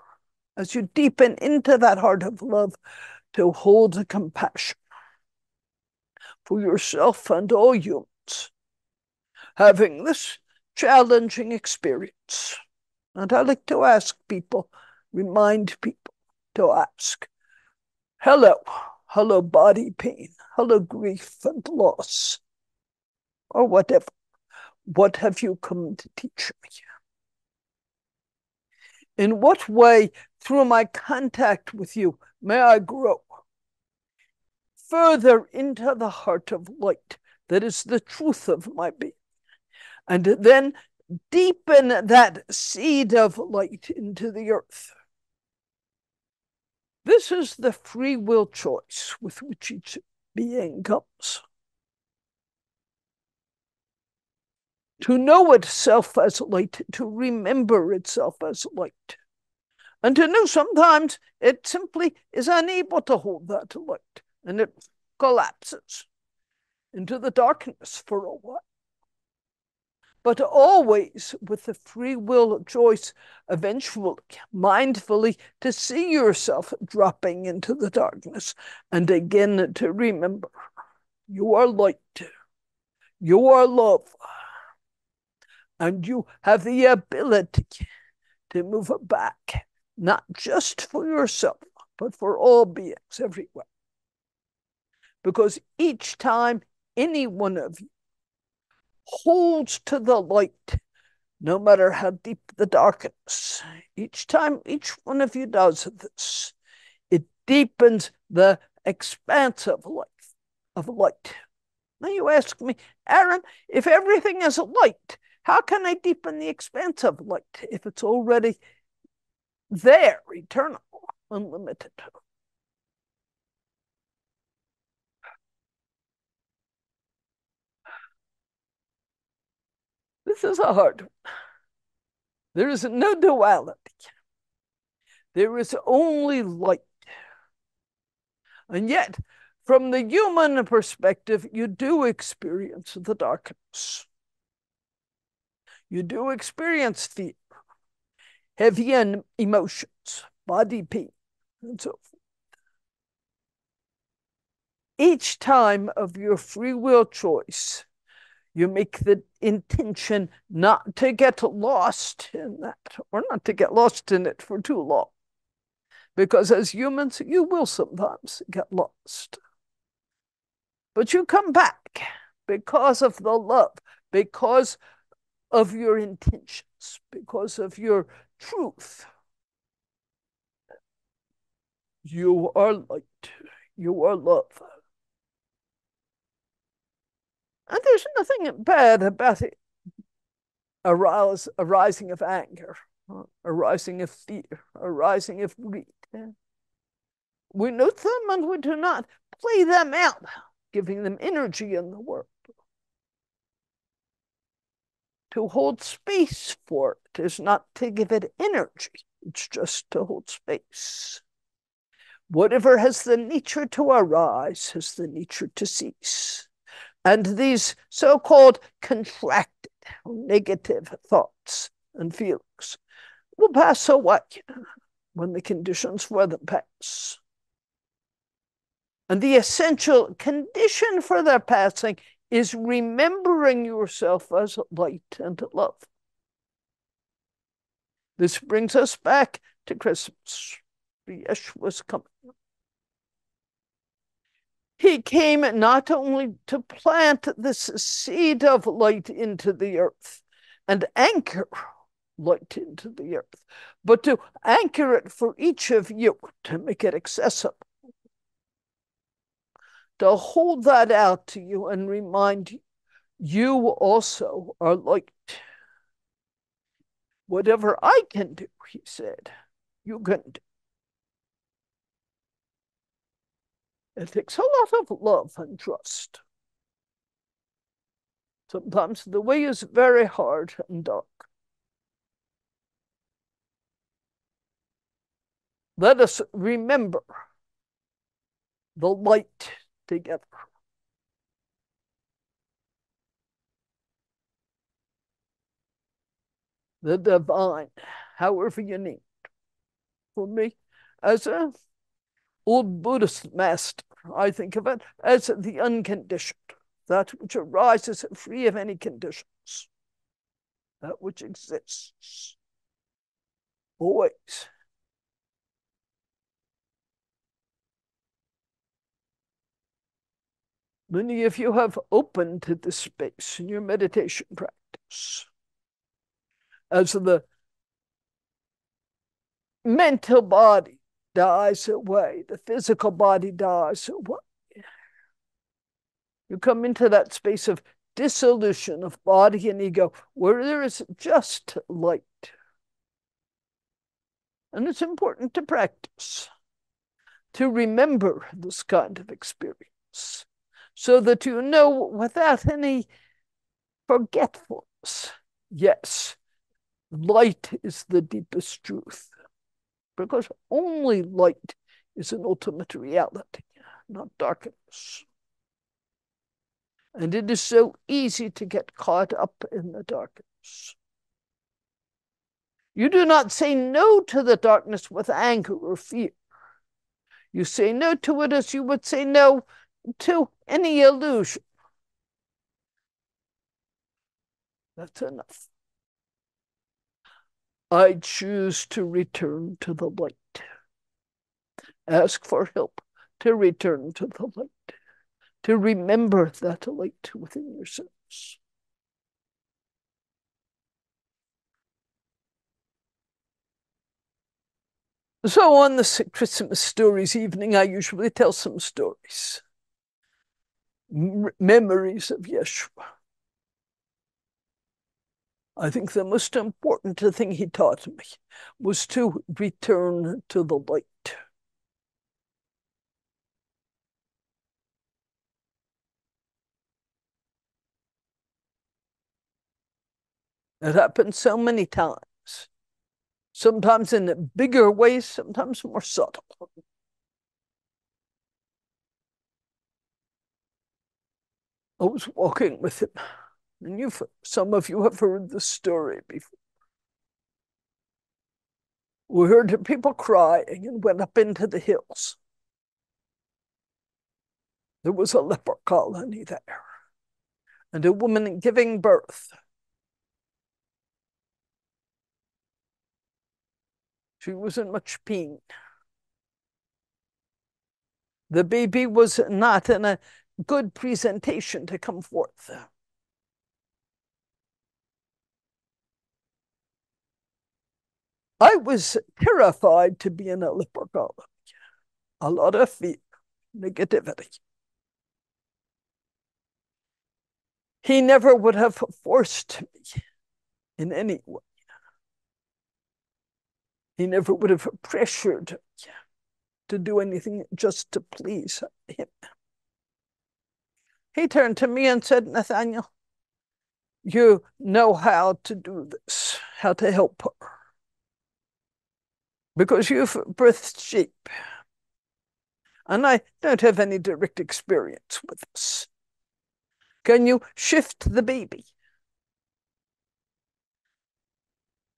as you deepen into that heart of love, to hold compassion for yourself and all humans, having this challenging experience. And I like to ask people, remind people to ask, hello, hello, body pain, hello, grief and loss, or whatever. What have you come to teach me? In what way, through my contact with you, may I grow further into the heart of light that is the truth of my being, and then deepen that seed of light into the earth? This is the free will choice with which each being comes. To know itself as light, to remember itself as light, and to know sometimes it simply is unable to hold that light, and it collapses into the darkness for a while. But always with the free will choice, eventually, mindfully, to see yourself dropping into the darkness, and again to remember you are light, you are love, and you have the ability to move it back, not just for yourself, but for all beings everywhere. Because each time any one of you holds to the light, no matter how deep the darkness, each time each one of you does this, it deepens the expanse of life, of light. Now you ask me, Aaron, if everything is light, how can I deepen the expanse of light if it's already there, eternal, unlimited? This is a hard one. There is no duality. There is only light. And yet, from the human perspective, you do experience the darkness. You do experience fear, heavy emotions, body pain, and so forth. Each time of your free will choice, you make the intention not to get lost in that, or not to get lost in it for too long. Because as humans, you will sometimes get lost. But you come back because of the love, because of your intentions, because of your truth. You are light. You are love. And there's nothing bad about it. Arising of anger, arising of fear, arising of greed. We note them and we do not play them out, giving them energy in the world. To hold space for it is not to give it energy, it's just to hold space. Whatever has the nature to arise has the nature to cease. And these so-called contracted, negative thoughts and feelings will pass away when the conditions for them pass. And the essential condition for their passing is remembering yourself as light and love. This brings us back to Christmas. Yeshua's coming. He came not only to plant this seed of light into the earth and anchor light into the earth, but to anchor it for each of you, to make it accessible, to hold that out to you and remind you, you also are light. Whatever I can do, he said, you can do. It takes a lot of love and trust. Sometimes the way is very hard and dark. Let us remember the light together. The divine, however you name it. For me, as an old Buddhist master, I think of it as the unconditioned, that which arises free of any conditions. that which exists, always. Many of you have opened to this space in your meditation practice. As the mental body dies away, the physical body dies away. You come into that space of dissolution of body and ego where there is just light. And it's important to practice, to remember this kind of experience, so that you know without any forgetfulness, yes, light is the deepest truth, because only light is an ultimate reality, not darkness. And it is so easy to get caught up in the darkness. You do not say no to the darkness with anger or fear. You say no to it as you would say no to any illusion. That's enough. I choose to return to the light. Ask for help to return to the light, to remember that light within yourselves. So on the Christmas stories evening, I usually tell some stories, memories of Yeshua. I think the most important thing he taught me was to return to the light. It happened so many times, sometimes in bigger ways, sometimes more subtle. I was walking with him, and some of you have heard the story before. We heard people crying and went up into the hills. There was a leper colony there, and a woman giving birth. She was in much pain. The baby was not in a good presentation to come forth. I was terrified to be in a leper colony. A lot of fear, negativity. He never would have forced me in any way. He never would have pressured me to do anything just to please him. He turned to me and said, Nathaniel, you know how to do this, how to help her. Because you've birthed sheep. And I don't have any direct experience with this. Can you shift the baby?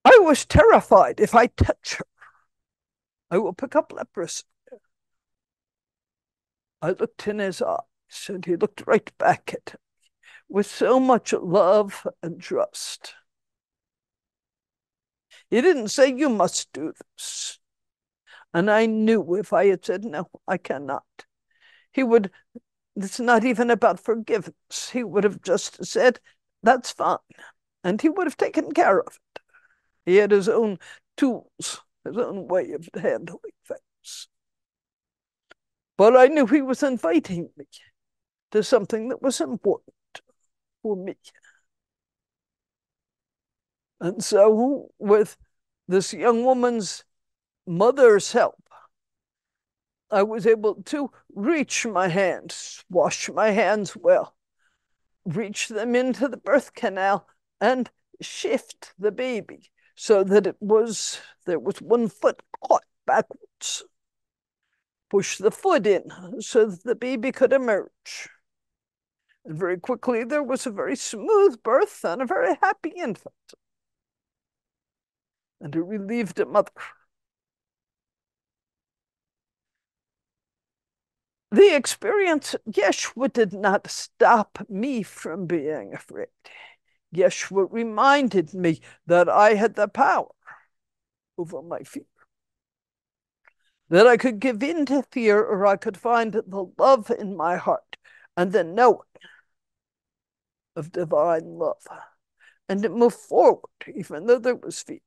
I was terrified. If I touch her, I will pick up leprosy. I looked in his eyes, and he looked right back at me with so much love and trust. He didn't say, you must do this. And I knew if I had said, no, I cannot, he would, it's not even about forgiveness. He would have just said, that's fine. And he would have taken care of it. He had his own tools, his own way of handling things. But I knew he was inviting me to something that was important for me. And so, with this young woman's mother's help, I was able to reach my hands, wash my hands well, reach them into the birth canal, and shift the baby so that there was one foot caught backwards. Push the foot in so that the baby could emerge. And very quickly there was a very smooth birth and a very happy infant. And a relieved mother. The experience, Yeshua did not stop me from being afraid. Yeshua reminded me that I had the power over my fear, that I could give in to fear, or I could find the love in my heart and the knowing of divine love and to move forward, even though there was fear.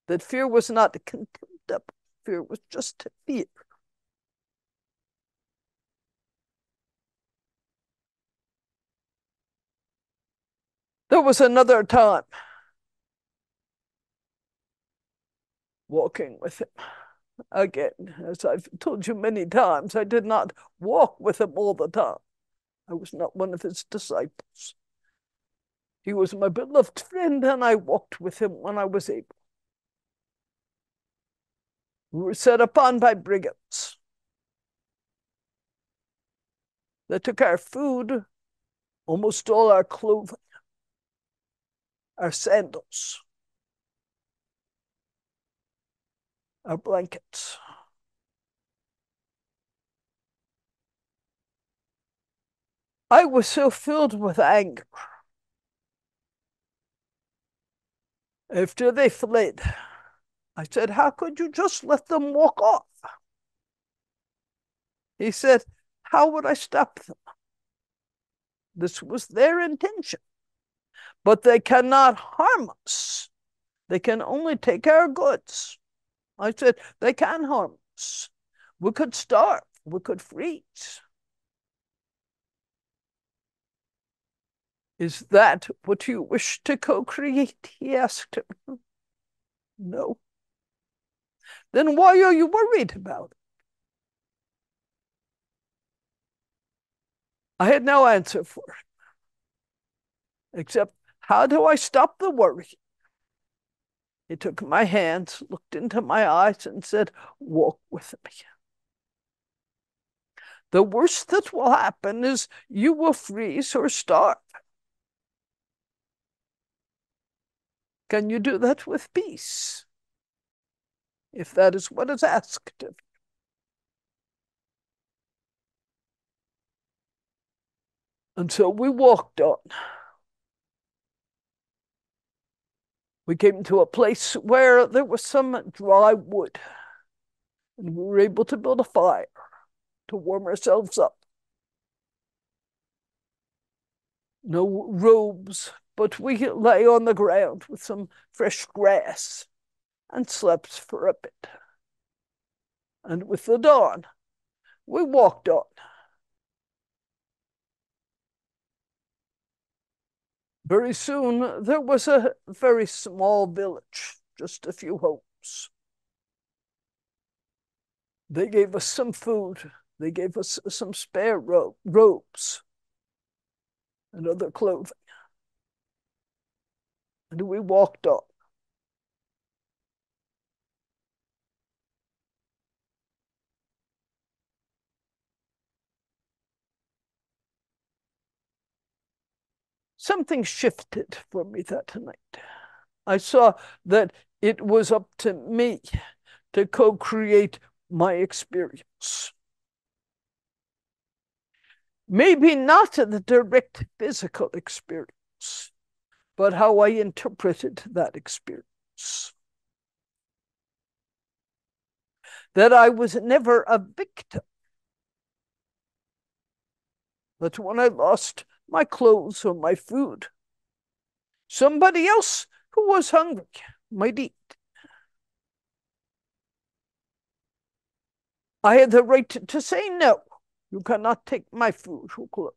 That fear was not contemptible, fear was just fear. There was another time walking with him. Again, as I've told you many times, I did not walk with him all the time. I was not one of his disciples. He was my beloved friend, and I walked with him when I was able. We were set upon by brigands. They took our food, almost all our clothing, our sandals, our blankets. I was so filled with anger. After they fled, I said, how could you just let them walk off? He said, how would I stop them? This was their intention. But they cannot harm us. They can only take our goods. I said, they can harm us. We could starve. We could freeze. Is that what you wish to co-create? He asked him. No. Then why are you worried about it? I had no answer for it, except how do I stop the worry? He took my hands, looked into my eyes, and said, walk with me. The worst that will happen is you will freeze or starve. Can you do that with peace? If that is what is asked of you. And so we walked on. We came to a place where there was some dry wood, and we were able to build a fire to warm ourselves up. No robes, but we lay on the ground with some fresh grass and slept for a bit. And with the dawn, we walked on. Very soon, there was a very small village, just a few homes. They gave us some food. They gave us some spare robes and other clothing. And we walked on. Something shifted for me that night. I saw that it was up to me to co-create my experience. Maybe not the direct physical experience, but how I interpreted that experience. That I was never a victim. That when I lost my clothes or my food, somebody else who was hungry might eat. I had the right to say no. You cannot take my food or clothes.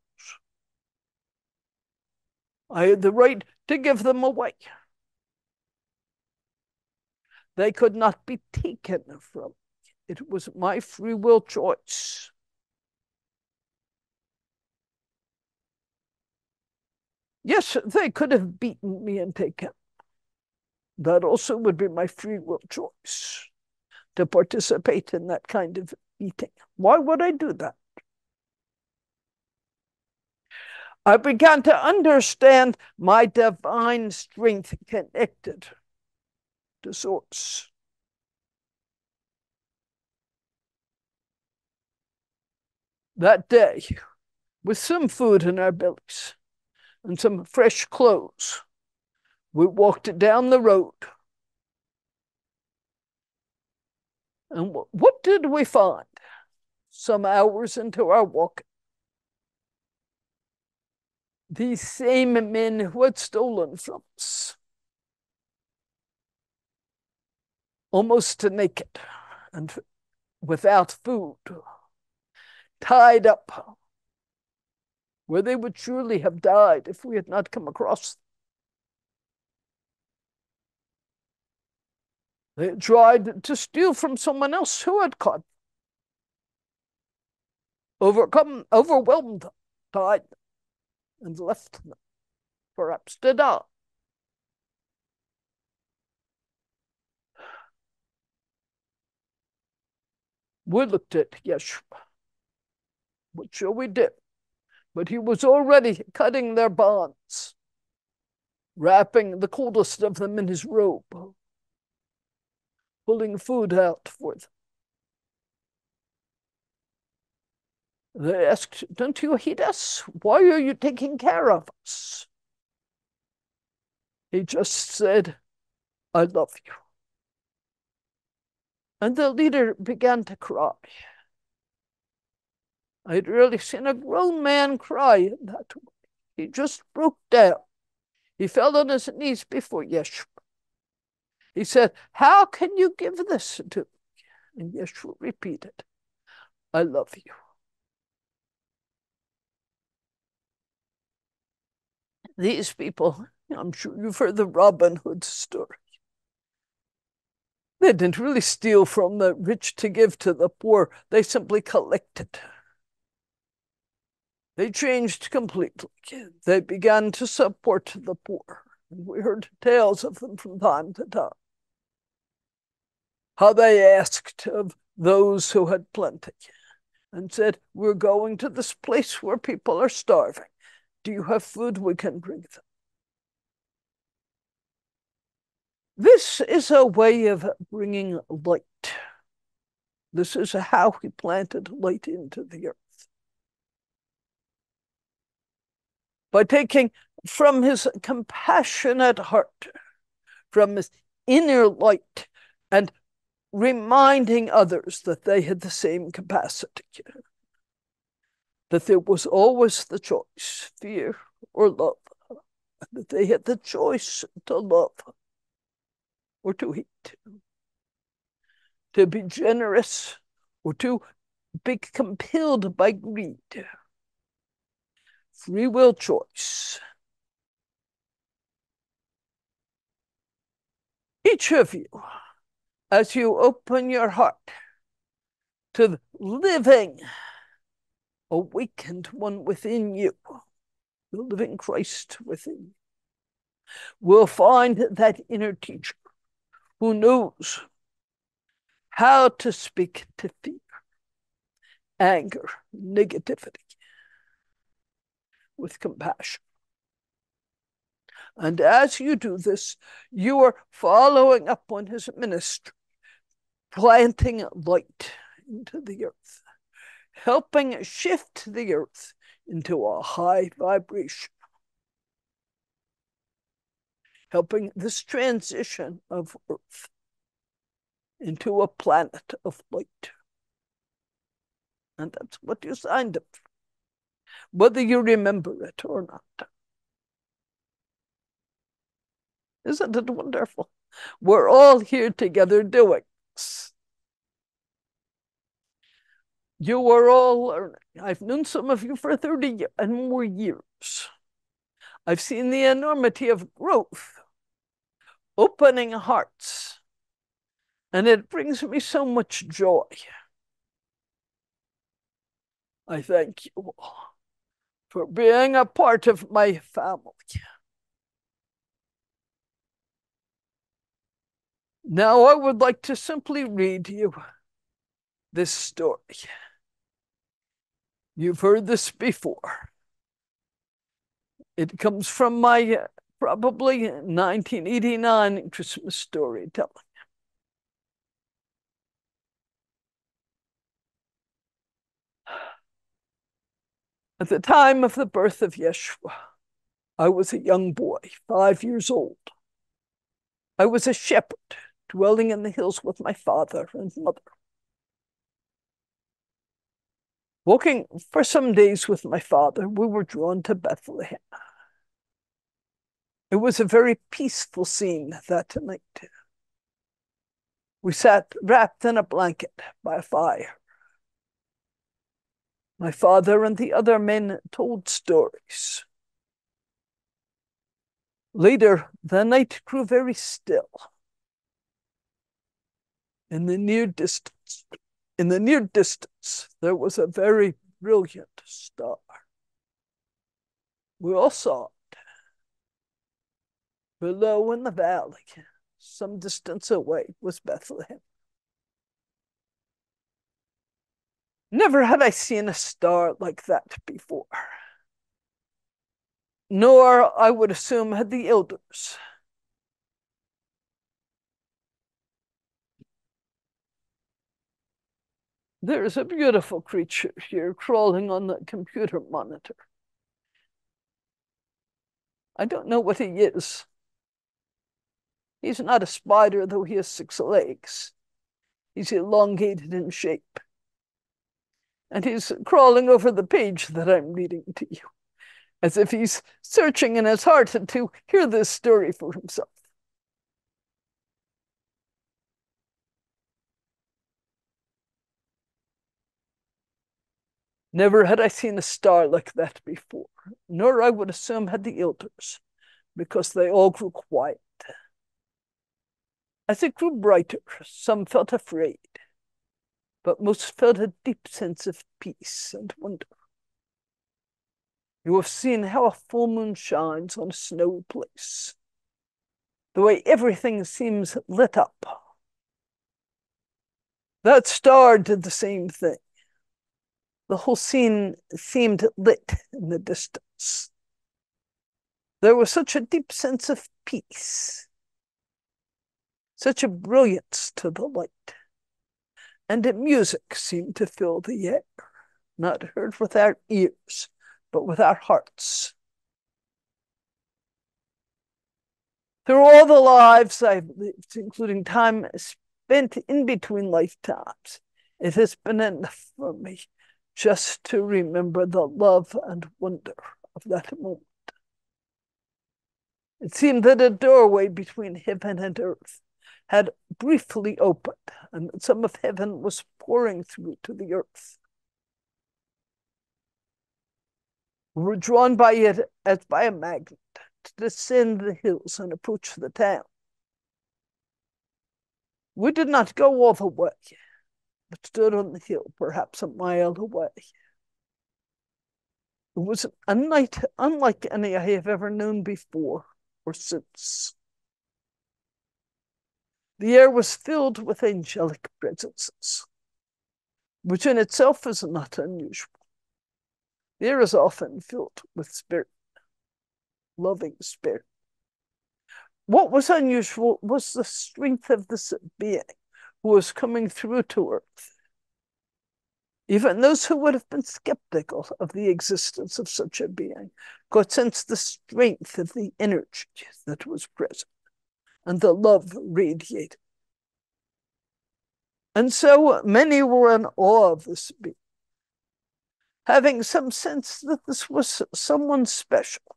I had the right to give them away. They could not be taken from me. It was my free will choice. Yes, they could have beaten me and taken. That also would be my free will choice to participate in that kind of beating. Why would I do that? I began to understand my divine strength connected to source. That day, with some food in our bellies, and some fresh clothes. We walked down the road. And what did we find? Some hours into our walk, these same men who had stolen from us, almost naked and without food, tied up, where they would surely have died if we had not come across them. They had tried to steal from someone else who had caught them, overwhelmed them, died, and left them, perhaps to die. We looked at Yeshua. What shall we do? But he was already cutting their bonds, wrapping the coldest of them in his robe, pulling food out for them. They asked, "Don't you heed us? Why are you taking care of us?" He just said, "I love you." And the leader began to cry. I'd rarely seen a grown man cry in that way. He just broke down. He fell on his knees before Yeshua. He said, "How can you give this to me?" And Yeshua repeated, "I love you." These people, I'm sure you've heard the Robin Hood story. They didn't really steal from the rich to give to the poor. They simply collected. They changed completely. They began to support the poor. We heard tales of them from time to time. How they asked of those who had plenty and said, "We're going to this place where people are starving. Do you have food we can bring them?" This is a way of bringing light. This is how he planted light into the earth. By taking from his compassionate heart, from his inner light, and reminding others that they had the same capacity, that there was always the choice, fear or love, that they had the choice to love or to hate, to be generous or to be compelled by greed. Free will choice. Each of you, as you open your heart to the living, awakened one within you, the living Christ within you, will find that inner teacher who knows how to speak to fear, anger, negativity with compassion. And as you do this, you are following up on his ministry, planting light into the earth, helping shift the earth into a high vibration, helping this transition of earth into a planet of light. And that's what you signed up for, whether you remember it or not. Isn't it wonderful? We're all here together doing this. You are all learning. I've known some of you for 30 and more years. I've seen the enormity of growth, opening hearts, and it brings me so much joy. I thank you all for being a part of my family. Now I would like to simply read you this story. You've heard this before. It comes from my probably 1989 Christmas storytelling. At the time of the birth of Yeshua, I was a young boy, 5 years old. I was a shepherd, dwelling in the hills with my father and mother. Walking for some days with my father, we were drawn to Bethlehem. It was a very peaceful scene that night. We sat wrapped in a blanket by a fire. My father and the other men told stories. Later, the night grew very still. In the near distance, there was a very brilliant star. We all saw it. Below in the valley, some distance away, was Bethlehem. Never had I seen a star like that before. Nor, I would assume, had the elders. There is a beautiful creature here crawling on the computer monitor. I don't know what he is. He's not a spider, though he has 6 legs. He's elongated in shape. And he's crawling over the page that I'm reading to you, as if he's searching in his heart to hear this story for himself. Never had I seen a star like that before, nor I would assume had the elders, because they all grew quiet. As it grew brighter, some felt afraid, but most felt a deep sense of peace and wonder. You have seen how a full moon shines on a snowy place, the way everything seems lit up. That star did the same thing. The whole scene seemed lit in the distance. There was such a deep sense of peace, such a brilliance to the light, and music seemed to fill the air, not heard with our ears, but with our hearts. Through all the lives I've lived, including time spent in between lifetimes, it has been enough for me just to remember the love and wonder of that moment. It seemed that a doorway between heaven and earth had briefly opened, and that some of heaven was pouring through to the earth. We were drawn by it as by a magnet to descend the hills and approach the town. We did not go all the way, but stood on the hill, perhaps a mile away. It was a night unlike any I have ever known before or since. The air was filled with angelic presences, which in itself is not unusual. The air is often filled with spirit, loving spirit. What was unusual was the strength of this being who was coming through to earth. Even those who would have been skeptical of the existence of such a being could sense the strength of the energy that was present and the love radiated. And so many were in awe of this being, having some sense that this was someone special.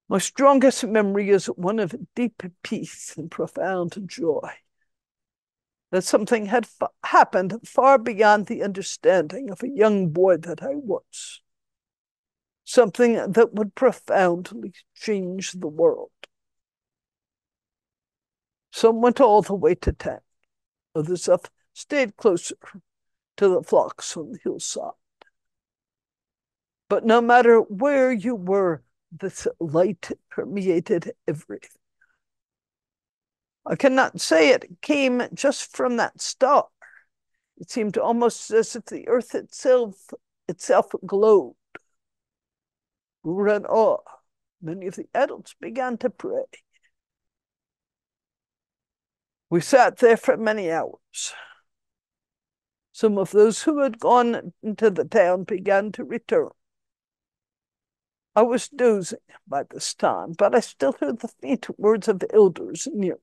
My strongest memory is one of deep peace and profound joy. That something had happened far beyond the understanding of a young boy that I was. Something that would profoundly change the world. Some went all the way to town. Others have stayed closer to the flocks on the hillside. But no matter where you were, this light permeated everything. I cannot say it came just from that star. It seemed almost as if the earth itself glowed. We were in awe. Many of the adults began to pray. We sat there for many hours. Some of those who had gone into the town began to return. I was dozing by this time, but I still heard the faint words of the elders near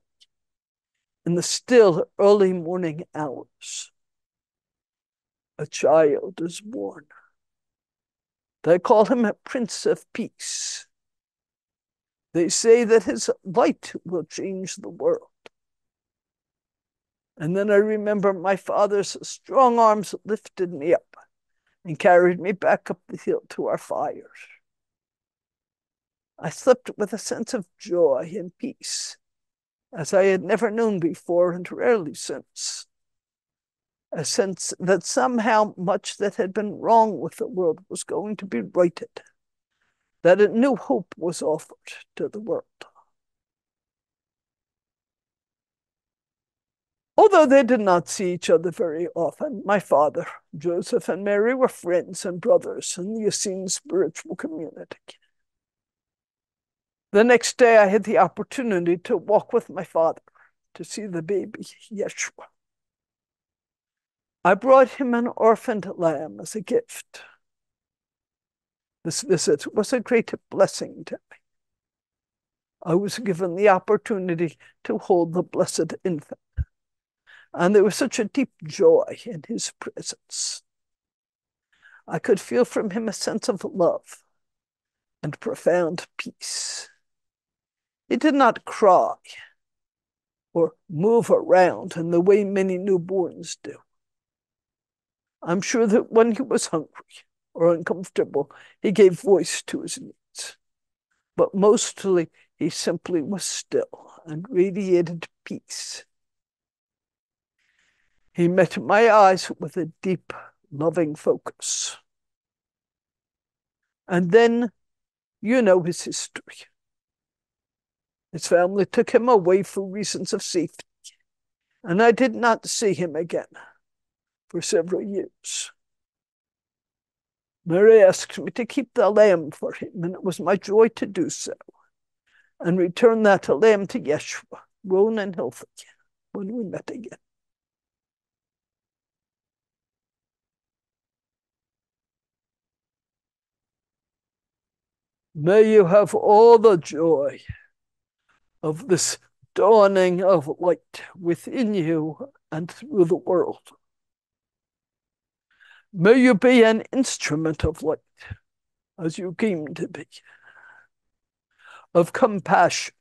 in the still early morning hours. A child is born. They call him a Prince of Peace. They say that his light will change the world. And then I remember my father's strong arms lifted me up and carried me back up the hill to our fires. I slept with a sense of joy and peace, as I had never known before and rarely since. A sense that somehow much that had been wrong with the world was going to be righted, that a new hope was offered to the world. Although they did not see each other very often, my father, Joseph, and Mary were friends and brothers in the Essene spiritual community. The next day, I had the opportunity to walk with my father to see the baby, Yeshua. I brought him an orphaned lamb as a gift. This visit was a great blessing to me. I was given the opportunity to hold the blessed infant, and there was such a deep joy in his presence. I could feel from him a sense of love and profound peace. He did not cry or move around in the way many newborns do. I'm sure that when he was hungry or uncomfortable, he gave voice to his needs. But mostly, he simply was still and radiated peace. He met my eyes with a deep, loving focus. And then, you know his history. His family took him away for reasons of safety, and I did not see him again for several years. Mary asked me to keep the lamb for him, and it was my joy to do so, and return that lamb to Yeshua, grown and healthy, when we met again. May you have all the joy of this dawning of light within you and through the world. May you be an instrument of light, as you came to be, of compassion,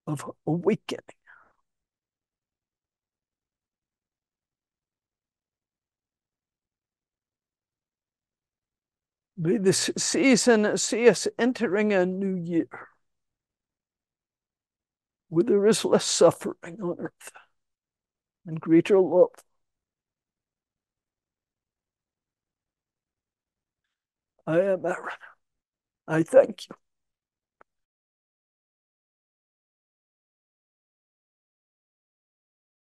of awakening. May this season see us entering a new year where there is less suffering on earth and greater love. I am Aaron. I thank you.